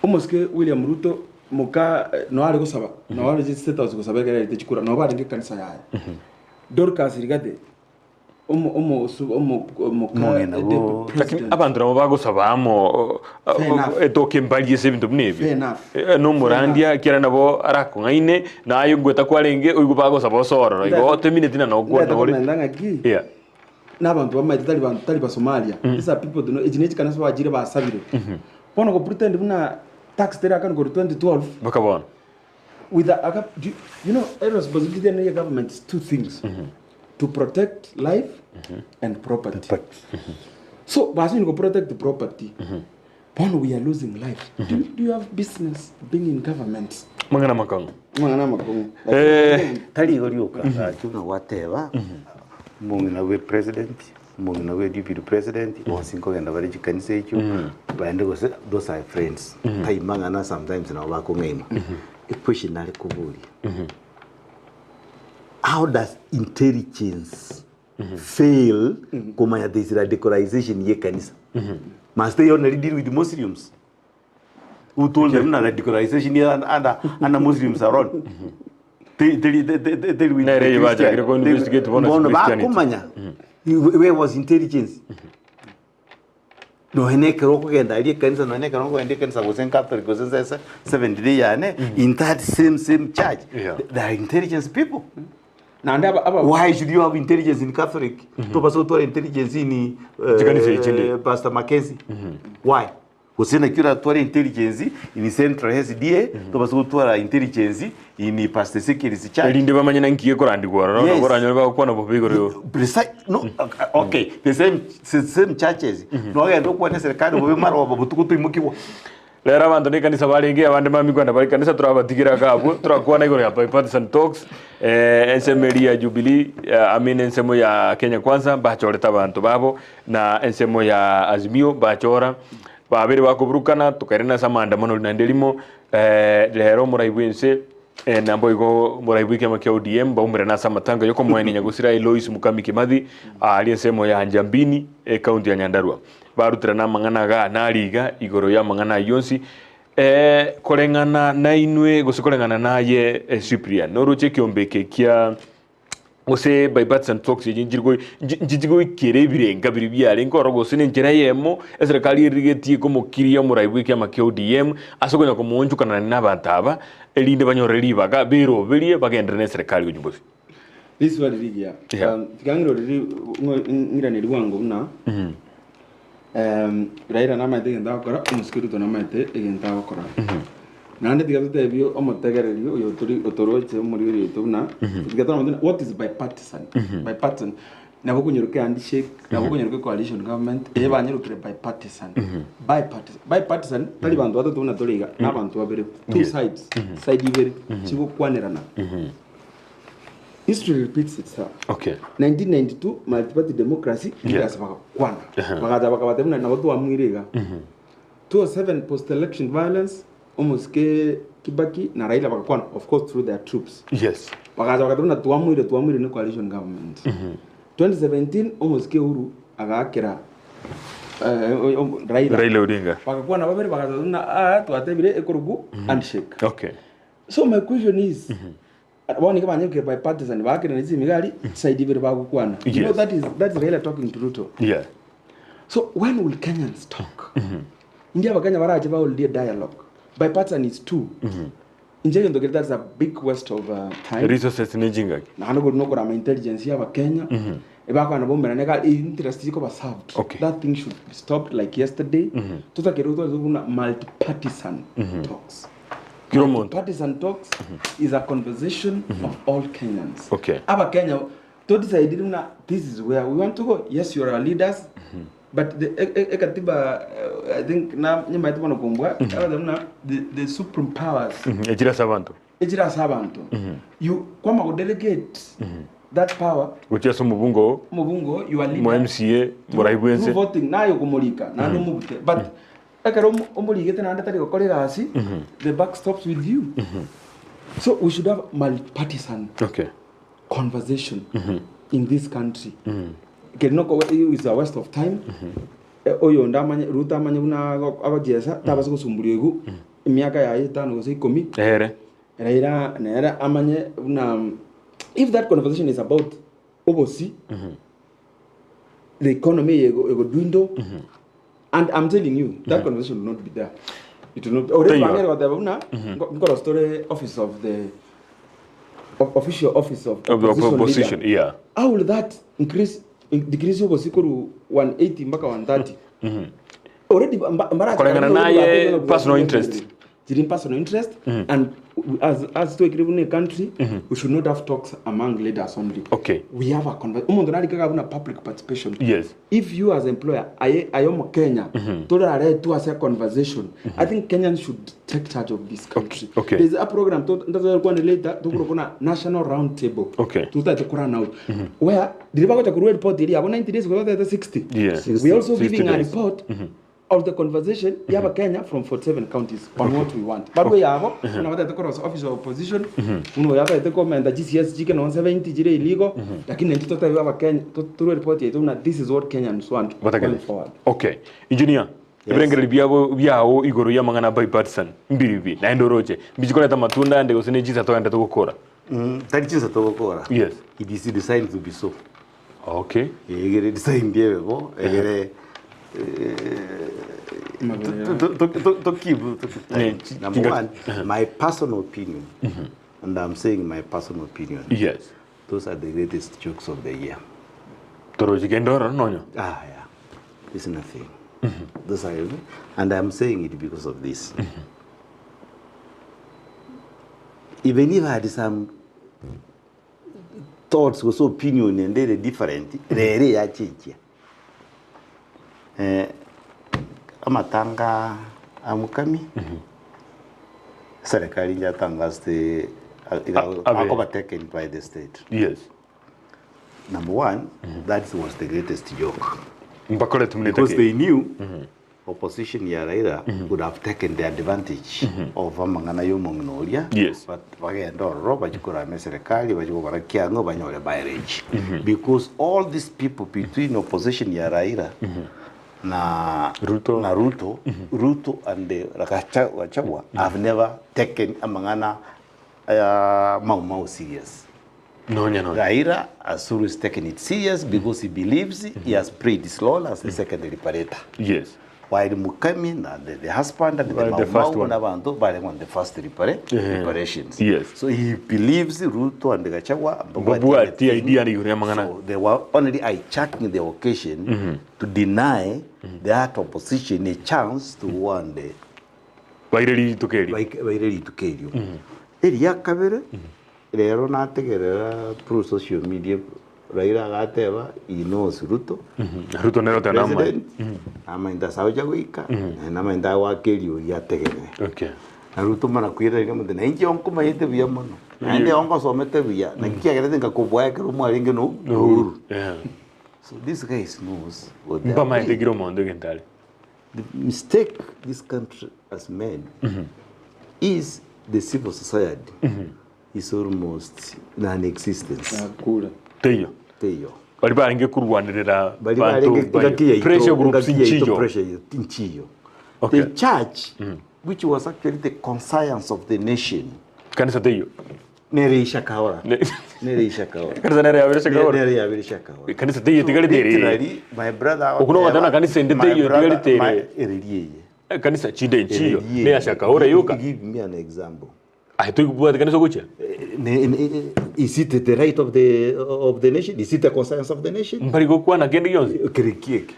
Umuske William Ruto muka no ari gusaba. No ari state house gusaba kare techikura no bari kanisa yaye. Dorcas rigade. Abantu nabo bagusabamo etoke mbali yesebintu bnebi no murandia kira nabo arakungaine nayo gweta kwarenge uyu bagusaba soro igo 10 minutes na no gwo no yeah n'abantu bamaitali ba Somalia these are people no ejineti kana so ajire basabire pono ko pretend buna tax tera kan go 2012 bakabona with a, you know responsibility in the government is two things. To protect life and property. So, as you protect the property, when we are losing life, do you have business being in government? Mangana makong. Tali Gorioka, whatever. Mungina we president, Mungina we deputy president, or Sinko and the can say you, but those are friends. Tai Mangana sometimes in our Wako name. A question like Kuburi. How does intelligence fail? Kuma there is radicalization ye kanisa. Must they only deal with Muslims? Who told them that radicalization here and the Muslims are on? They will investigate where was intelligence? No, Heneke Roko and idea cancer, no Heneke and Dickensa was in Catholic because 70 days in that same church. They are intelligence people. Why should you have intelligence in Catholic? To pass out intelligence in Pastor Mackenzie. Why? Because in accuratory intelligence in Central SDA, to pass out intelligence in Pastor Security Church. Precise. No. Okay. The same churches. No, I don't want to say kind of Butuku. Lera abantu ni kanisa balingi abandi mami kwanda bali kanisa turabatikira kabu turakuwa na igoro ya Partisan Talks ensemo ya Jubilee amine ensemo ya Kenya Kwanza bachoreta abantu babo na ensemo ya Azimio bachora babiri bakuburukana tukarena sama andamano linandelimo lero murayibwense nambo igo muraibu kama kia ODM baumire na samatanga yoko mweni nyagusira Elois Mukami Kimathi ali semo ya Njambini county ya Nyandarua barutira na mangana ga nariga igoro ya mangana yonsi korengana na inwe gusikorengana naye Cyprian no ruche kiombeke kia ose by bats and talks njirgo ikere birenga biri byare ngoro gose njira yemo eserikali irigeti ko mukiria muraibu kama kia ODM asokonya ko monju kana n'abantaba elinde banyoreri baga bero berie bagendere na serikali ujumbosi this one rigia tikangiro riri ngira ne rwango na raira na maite ngenda gukora umusikiru to na maite ngenda gukora nande tigatute bio omotegererio uyo turi otoroche muri to na tigatona mutuna what is bipartisan bipartisan nabo kunyiruke handshake nabo kunyiruke coalition government banyirukire bipartisan bipartisan tali bantu batatu na toriga nabantu babere two sides side ibere chigo kwanirana history repeats itself. Okay. 1992 multi-party democracy ikasaba kwana bakaza bakabatemna na watu amwirega 2007 post-election violence almost Kibaki na Raila bakakwana of course through their troops. Yes. Bakaza bakatemna tuamwire ni coalition government. 2017 almost Uhuru agakira Raila Odinga bakakwana babere bakaza tuatebire ekorugu handshake. Okay. So my question is Wani kama nyuke bipartisan bakira nizi migari side ibere bagukwana. You know that's Raila talking to Ruto. Yeah. So when will Kenyans talk? India Bakanya baraje ba will dialogue. Bipartisan is two. India ndo that's a big waste of time. Resources nejinga. Na hano no kora intelligence ya Kenya. Ebakwana bombe na nega interest iko ba served. Okay. That thing should be stopped like yesterday. Tutakere Ruto multi-partisan talks. Partisan talks is a conversation of all Kenyans. Okay. Aba Kenya, to decide this is where we want to go. Yes, you are our leaders, but the ekatiba, I think na nyuma ito manokumbwa, the supreme powers. Ejira sabanto. You kwama go delegate that power. Uchiaso mubungo, you are leader. Mo MCA, moraibuense. Through voting na yo kumulika, na no mubute. But the buck stops with you. So we should have multi-partisan conversation in this country. It's a waste of time. Oyo ndamanye Ruta manye una abajesa tabaso kusumburiegu miaka ya 5 gose 10 Raila amanye una if that conversation is about obosi the economy ego dwindle. And I'm telling you, that conversation will not be there. It will not. Already, got a story office of the official office of opposition. Yeah. How will that decrease your to 180 mpaka 130? Already, personal interest. Personal interest, and as to a country, we should not have talks among leaders only. Okay. We have a conversation. Public participation. Yes. If you as employer, I am Kenya, to a conversation, I think Kenyans should take charge of this country. Okay. There's a program to national round table. Okay. To start to Quran out. Where the report area 90 days ago 60. Yes. We also giving a report. Of the conversation, you have a Kenya from 47 counties on what we want. But we have, office of opposition, we have the comment that GCS chicken on 70 illegal, lakini nitota you have a Kenya to report it. This is what Kenyans want going forward. Okay. Engineer, Ibrengere byao igoro ya mangana bipartisan mbiribi na endoroche. Bijikora tamatunda ande gosene jisa to anda to gukora. Tajisa to gukora. Yes. It is designed to be so. Okay. Egere design biebo, egere to keep number one, my personal opinion, and I'm saying my personal opinion. Yes, those are the greatest jokes of the year. Yeah, it's nothing. Those are, and I'm saying it because of this. Even if I had some thoughts, was opinion, and they're different, they're change. Amatanga amukami serikali yatangaze taken by the state. Yes. Number one, that was the greatest joke. Because they knew opposition ya Raila would have taken the advantage of amangana y'omong'inoria. Yes. But bagenda ororo bachikurame serikali bachikubara kiango banyore bairage. Because all these people between opposition ya Raila na Ruto and the Gachagua have never taken amangana Mau serious. No. Raila has always taken it serious because he believes he has prayed his Lord as the second liberator. Yes. While Mukami and the husband and the first one on the first reparations. Yes. So he believes Ruto and the Gachagua. So they were only hijacking the occasion to deny that opposition a chance to one day. By ready to kill you. Eria kabere rero nategerera through social media Raila gateba knows Ruto nero tena amainda sauja guika na amainda wakerio yategere. Okay. Na Ruto mana kwira kama na inji onko mayete bia mono ande onko somete bia na kiagere tinga kubwa ke rumo alinge no uhuru. Yeah. So this guy knows what they are. The mistake this country has made is the civil society is almost non-existence. Teyo. Bali baringe kurwanirira pressure groups inchiyo. The church, which was actually the conscience of the nation. Kanisa teyo. Nereisha kaora. Kanisa nereisha kaora. Kanisa teyo tigali my brother. Okuno wadana kanisa ende teyo tigali tere. Kanisa chinde inchiyo. Ne ashaka ora yoka. Give me an example. Is it the right of the nation? Is it the conscience of the nation? Mbariko na kendi yonzi. Krikiek.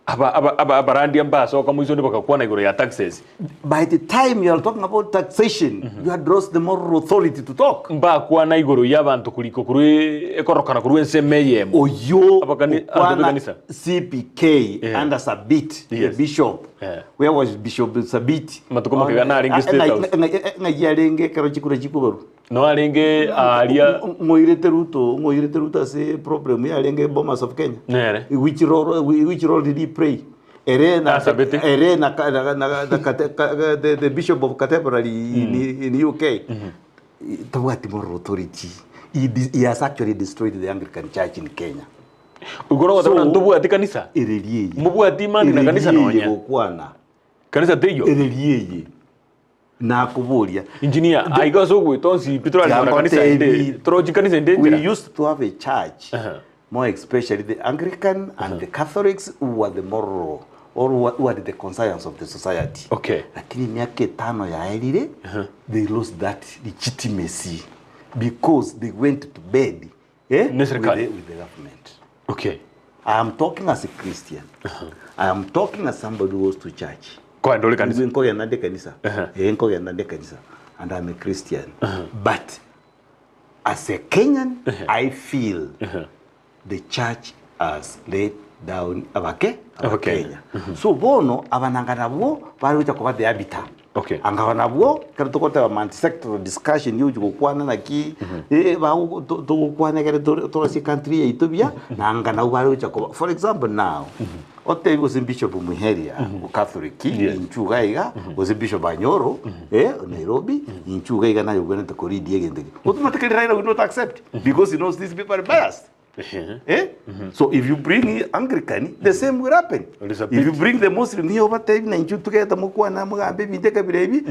Abarandi ambaso kama hizo ndipo kwa na igoro ya taxes. By the time you are talking about taxation, you had lost the moral authority to talk. Mba kwa na igoro y'abantu kuliko kuri ekorokana kuri ensemeye. Oyo kanisa CPK under Sabit, the bishop. Where was Bishop Sabit? Matukoma kagana aringe state house. Ngayarenge karachikura chikubaru. No aringe alia ngoirete Ruto ase problem ya aringe bombers of Kenya. Nere. Which role did he pray? The Bishop of Canterbury in UK. The moral authority. He has actually destroyed the Anglican Church in Kenya. Ugoro wadona ntubu ati kanisa. Ereliye. Mubu ati mani na kanisa nonya. Kanisa teyo. Ereliye. Na kubulia. Engineer, aiga so gwitonsi petrol na kanisa inde. Troji kanisa inde. We used to have a church. More especially the Anglican and the Catholics who were the moral or who were the conscience of the society. Okay. Lakini miaka tano ya elire, they lost that legitimacy because they went to bed with the government. Okay. I am talking as a Christian. I am talking as somebody who goes to church. Kwa ndole kanisa. And I'm a Christian. But as a Kenyan, I feel the church has laid down Kenya. So bono abananganabo bari ucha kwa the habitat. Okay. Angabanabo kare tokota multi-sectoral discussion yuju kokwana na ki ba to kwana kare to si country ya Ethiopia na anganabo bari ucha kwa. For example now, Ote was Bishop Muheria, Catholic in Chugaiga, was a Bishop Anyoro, Nairobi, in Chugaiga na Uganda to Koridi again. Automatically Raila will not accept because he knows these people are biased. So if you bring Anglican, the same will happen. If you bring the Muslim here over time, and you together Mukwana baby take a baby,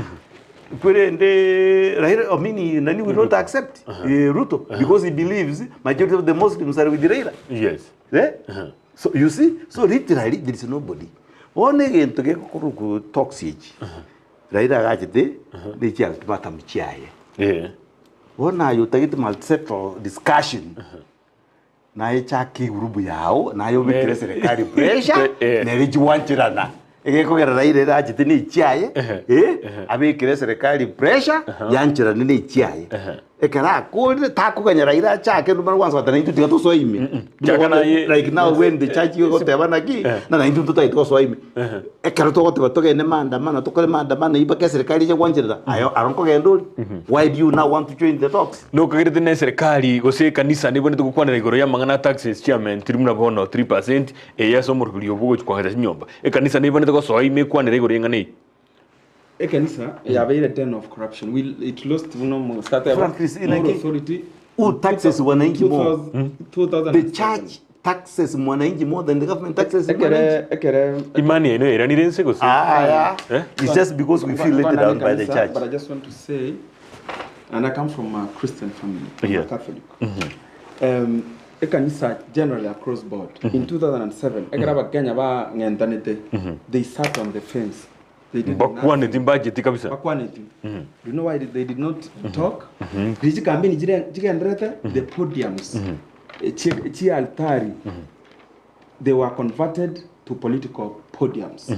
Nani will not accept Ruto because he believes majority of the Muslims are with Raila. Yes. So you see, so literally there is nobody. One again to get toxic. Raila gachete, they just batam chiaye. Yeah. One now you take multi-sectoral discussion. Na echaki grubu yao na yo mikire serikali pressure na rijuwanchirana egeko gera Raila gachete ni chiaye abikire serikali pressure yanchirana ni chiaye ekara kode takuganyira ira chake ndumara kwanza watana into tigato so ime like now when the church you go tebana ki na into tutaito so ime ekara to gote batoge ne maandamano tokole maandamano ibake serikali je kwanjira ayo aronko gendori why do you now want to join the talks no kagirite ne serikali gose kanisa ni bonete gukwanira igoro ya mangana taxes chairman tirimuna bono 3% eyaso murkulio bugo kwa hata nyomba kanisa ni bonete go so ime kwanira igoro ngane Ekanisa, yabeire den of corruption. It lost started authority. Taxes wananchi more. 2000. The church taxes mwananchi more than the government taxes mwananchi. Imani eno era nirense go. Yeah. It's just because we feel let down by the church. But I just want to say, and I come from a Christian family, a Catholic. Ekanisa generally across board. In 2007, ekaraba Kenya ba ngendanete. They sat on the fence. Bakwaneti budget kabisa. Bakwaneti. You know why they did not talk? Hizi kampeni jigendrete the podiums. Chi altari. They were converted to political podiums.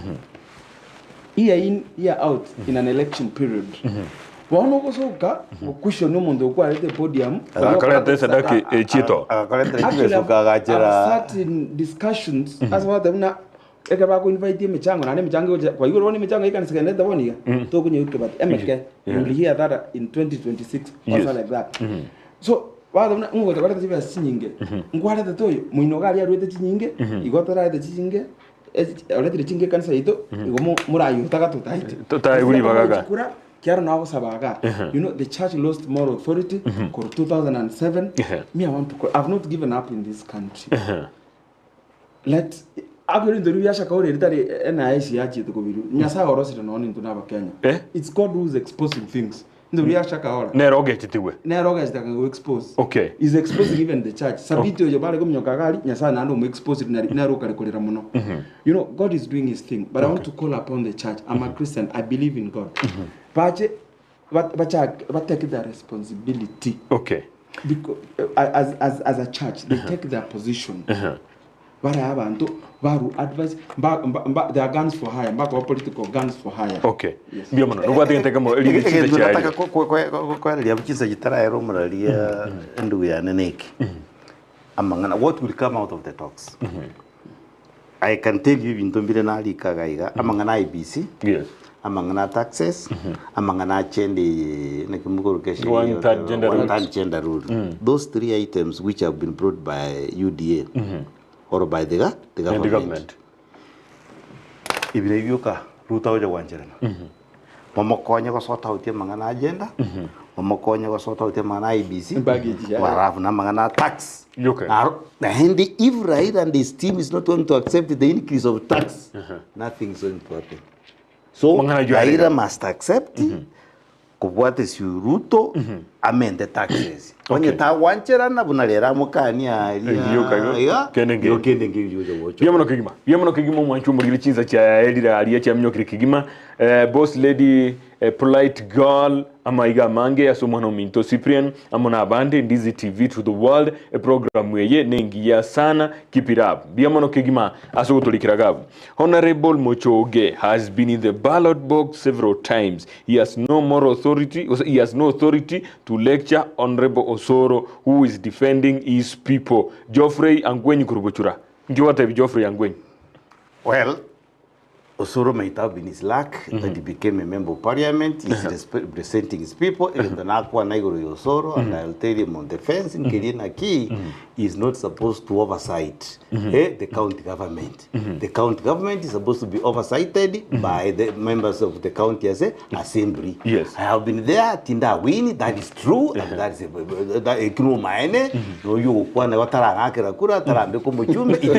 Year in, year out in an election period. Wano kosoka kusho no mundo kwa the podium. Akalete sadaki chito. Actually, I've sat in discussions as what na ekaba ko invite michango na michango kwa hiyo woni michango ikanisa kanenda woni to kunye ukebati emeke you will hear that in 2026 or something like that. So wada ngo ta kwata tiba sinyinge ngwara ta toyo muino gali arwete chinyinge igotara ta chinyinge already chinge kanisa ito igomo murayo takatutaite totai uri bagaga kura kiaro na sabaga. You know the church lost more authority for 2007. Me I want to I've not given up in this country. Let Abiri ndoru yasha kaore ritari NIS yachi to gobiru. Nyasa orosire no ni tunaba Kenya. It's God who's exposing things. Ndoru yasha kaora. Ne roge chitiwe. Ne roge chitaka expose. Okay. Is exposing even the church. Sabito yo bare gomnyoka gali nyasa na ndo expose na roka rekolera muno. You know God is doing his thing, but I want to call upon the church. I'm a Christian. I believe in God. But take the responsibility. Okay. Because as a church, they take their position. Baru advice there are guns for hire political guns for hire. Okay. Bio mano no gwatente kama ili chinde cha nataka kwa liabukiza gitara ero muralia ndu ya neneki amangana what will come out of the talks. I can tell you intombire na ali kagaiga amangana IBC. Yes. Amangana taxes amangana chende nekimuguru keshi one third gender rule. Those three items which have been brought by UDA or by the government. Ibile yuka ruta oja wanjerana. Momokonya ko sota utie mangana agenda. Momokonya ko sota utie mangana IBC. Warafu na mangana tax. And if Raila and his team is not going to accept the increase of tax, nothing is going to happen. So Raila must accept kubuate si Ruto amend the taxes. Onye ta wancherana bunalera mukani ya kenenge Biamono kigima mwanchu muri chinza cha elira aliya cha mnyokiri kigima boss lady polite girl amaiga mange asomwana minto Cyprian amona abande Ndizi TV to the world a program weye nengiya sana keep it up biamono kigima asogotolikiragabu. Honorable Mochoe has been in the ballot box several times. He has no authority to lecture Honorable Osoro who is defending his people. Geoffrey Angwenyi kurubuchura ngiwata Geoffrey Angwenyi. Well, Osoro might have been his luck that he became a member of parliament. He's representing his people. And I'll tell him on the fence in Kirina Ki, is not supposed to oversight the county government. The county government is supposed to be oversighted by the members of the county assembly. Yes. I have been there, Tinda Wini, that is true, and that is a crew mine. It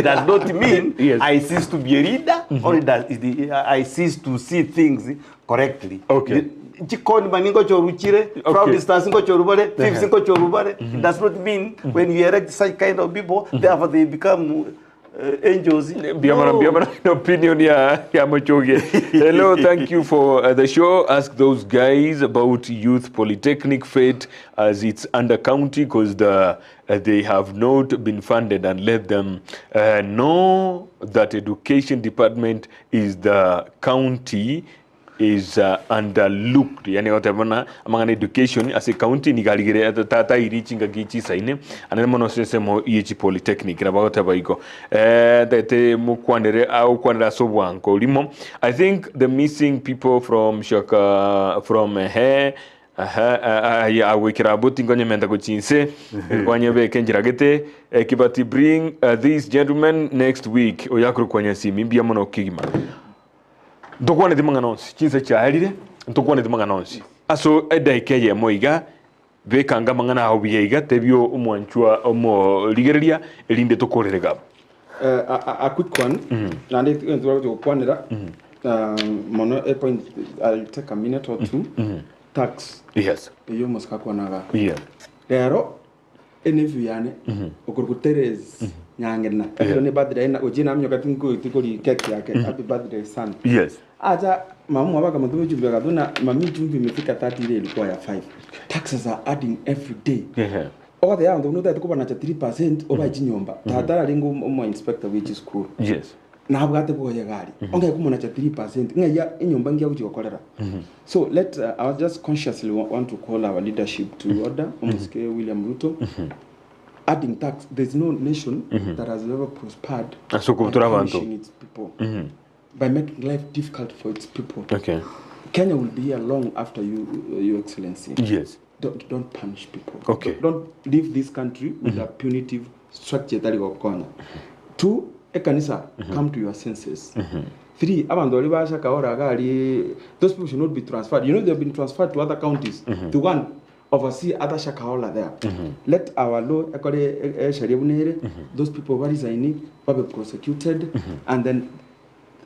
does not mean I cease to be a reader, or it does. I cease to see things correctly. Okay. Jikoni maningo choruchire, from distance ngo chorubare, fifth ngo chorubare. It does not mean when you erect such kind of people, therefore they become angels. Biamana opinion ya Mochoe. Hello, thank you for the show. Ask those guys about Youth Polytechnic Fate as it's under county because they have not been funded, and let them know that education department is the county is underlooked. Yani whatever among education as a county ni galigere tata irichinga gichi saine anene mono sese mo ichi polytechnic na whatever iko tete mukwanere au kwanera sobwanko limo. I think the missing people from Shaka from here ya wikira buti ngonye menda kuchinse kwanye beke njiragete kibati bring these gentlemen next week oyakuru kwanye simi bia mono kigima ndokwane dimanga nonsi chinse chahalire ndokwane dimanga nonsi aso edaike ye moiga bekanga mangana aho biyiga tebyo umwanchwa omo ligereria elinde tokorerega a quick one and it to kwanera mono a point I'll take a minute or two. Tax. Yes. Iyo muskakwa naga. Yeah. Rero enevu yane okurukuterez nyangena. Ero ne birthday na ojina amyo katinko itikori cake yake. Happy birthday son. Yes. Aja mamu wabaka mtume jumbe kaduna mami jumbe imefika 30 ile ilikuwa ya 5. Taxes are adding every day. Yeah. All the other no that kuba na 3% oba chinyomba. Tatara lingo mo inspector which is cool. Yes. Na habwate ko yagari onge kumona cha 3% ngeya inyumba ngiya kuchikokolera. So I just consciously want to call our leadership to order Omuske William Ruto. Adding tax, there's no nation that has ever prospered punishing its people by making life difficult for its people. Okay. Kenya will be here long after you, Your Excellency. Yes. Don't punish people. Okay. Don't leave this country with a punitive structure that you are. 2, Ekanisa, come to your senses. 3, those people should not be transferred. You know they've been transferred to other counties. To one, oversee other shakahola there. Let our law, those who are resigning, be prosecuted, and then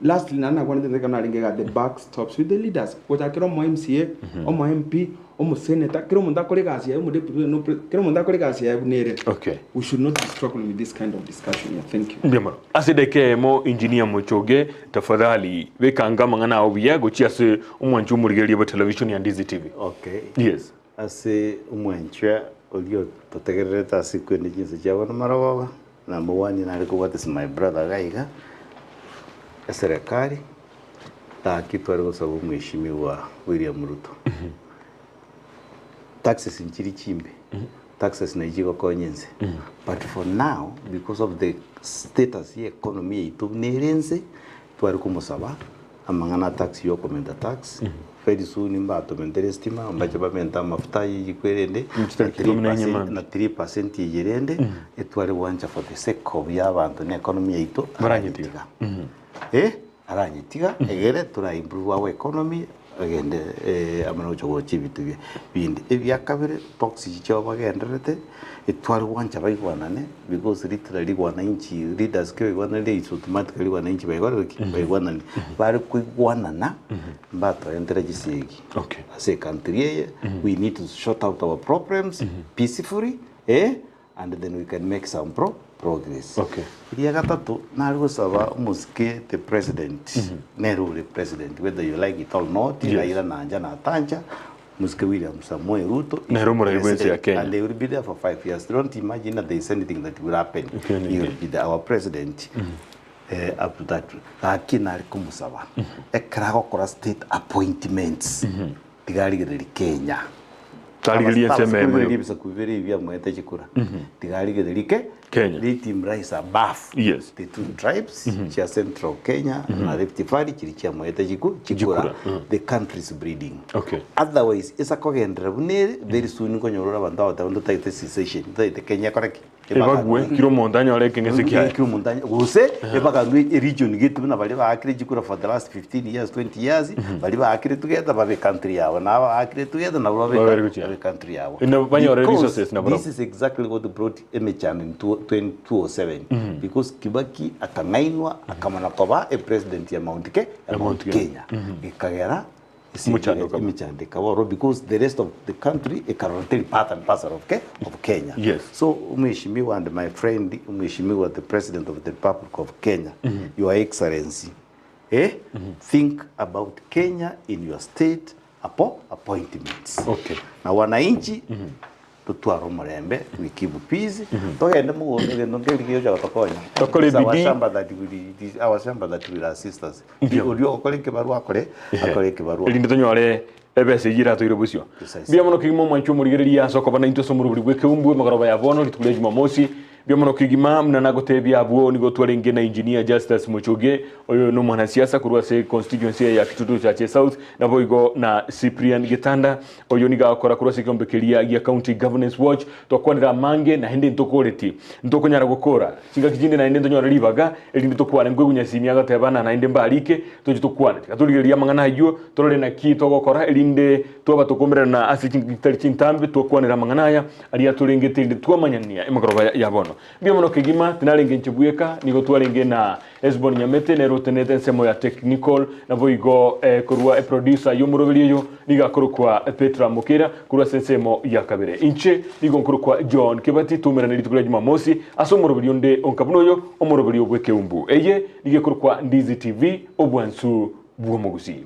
lastly, the back stops with the leaders. What I can my MCA, or my MP, or my senator, okay. We should not be struggling with this kind of discussion. Thank you. Asideke mo engineer Mochoe tafadhali weka ngama ngana obia gochi ase umwanchu murigeli ba television ya Ndizi TV. Okay. Yes. Ase umwanchu olio totegereta siku ni jinsi jawa na marawa. Number 1 inaliko what is my brother gaiga. Serikali taakitwari sababu mheshimiwa William Ruto. Taxes nchini chimbe. Taxes na ijigo konyenze. But for now, because of the status ya economy itu nerenze, twari kumusaba amangana tax yo komenda tax. Very soon imba atomendere estima ambaje bamenta mafuta yikwerende na 3% yirende etwari wanja for the sake of yabantu na economy itu baranyitiga. Aranyitiga egere tura improve our economy agende amanocho gochi bitu bindi ebyakabere toxic cyo bagenderete etwari wanja bayigwanane because literally wananchi leaders ke bagwanane is automatically wananchi bayigwanane bari kwigwanana mbato enterejisigi. Okay. As a country we need to sort out our problems peacefully and then we can make some progress. Okay. Iria gatatu nalgo saba muske the president Nehru the president whether you like it or not ila nanja na tanja muske William Samoei Ruto Nehru muraibwenzi ya Kenya and they will be there for 5 years. Don't imagine that there is anything that will happen. He will be our president up to that. Akina kumusaba ekrago kora state appointments tigarigere Kenya. Taligilia sememe bisa kuveri vya mwete chikura. Tigarigere Kenya. The team rise above. Yes. The 2 tribes, Chia Central Kenya, na Rift Valley, Chia Mwete Chikura. The country is breeding. Okay. Otherwise, it's a cogendra. Very soon, when you're around the take the cessation, the Kenya correct. Kiro montaña ole kengese kia. Kiro montaña. Use, ebaga region get na baliba akire chikura for the last 15 years, 20 years. Baliba akire together, babe country yawa. Now akire together, now babe country yawa. This is exactly what brought Emechan in 2007 because Kibaki akamainwa akamanakoba a president ya Mount Kenya. Ikagera because the rest of the is a currently part and parcel of Kenya. Yes. So Umeshimiwa and my friend Umeshimiwa, the president of the Republic of Kenya, Your Excellency, think about Kenya in your state appointments. Okay. Na wananchi tutwara umurembe we keep peace togende mugondo gendo ngeli cyo tokonya tokore bidi our shamba that will assist us urio okore kibaru akore kibaru elinde tonyore ebese gira to irobusio bia mono kigimo mwancho murigereria soko bana into somuru buri Ekeumbu magoroba ya bono litukule Jumamosi bia mono kigima mna nagotebia abo nigo twalenge na engineer Justus Mochoe oyo no mwana siasa kurwa se constituency ya Kitutu cha South na boigo na Cyprian Getanda oyo niga akora kurwa se kombekelia ya county governance watch tokwanira mange na hende ntokoreti ntokonyara gukora kinga kijinde na hende ntonyora libaga elinde tokwana ngwegunya simya gatebana na hende mbalike tokwana katurigeria mangana hiyo torore na ki togokora elinde toba tokomera na asiki chintambe tokwanira mangana ya ali aturengete inde twamanyania emagoroba ya bono bia mono kigima tinarenge nchibueka nigo twarenge na Esbon Nyamete ne rotenete nsemo ya technical na boigo kurwa producer yomuroberio yo niga kurukwa Petra Mukera kurwa sensemo ya kabere inche nigo kurukwa John Kebati tumera ne litukula Jumamosi asomuroberio nde onkabuno yo omuroberio bwe Ekeumbu eye nige kurukwa Ndizi TV obwansu bwo Gusii.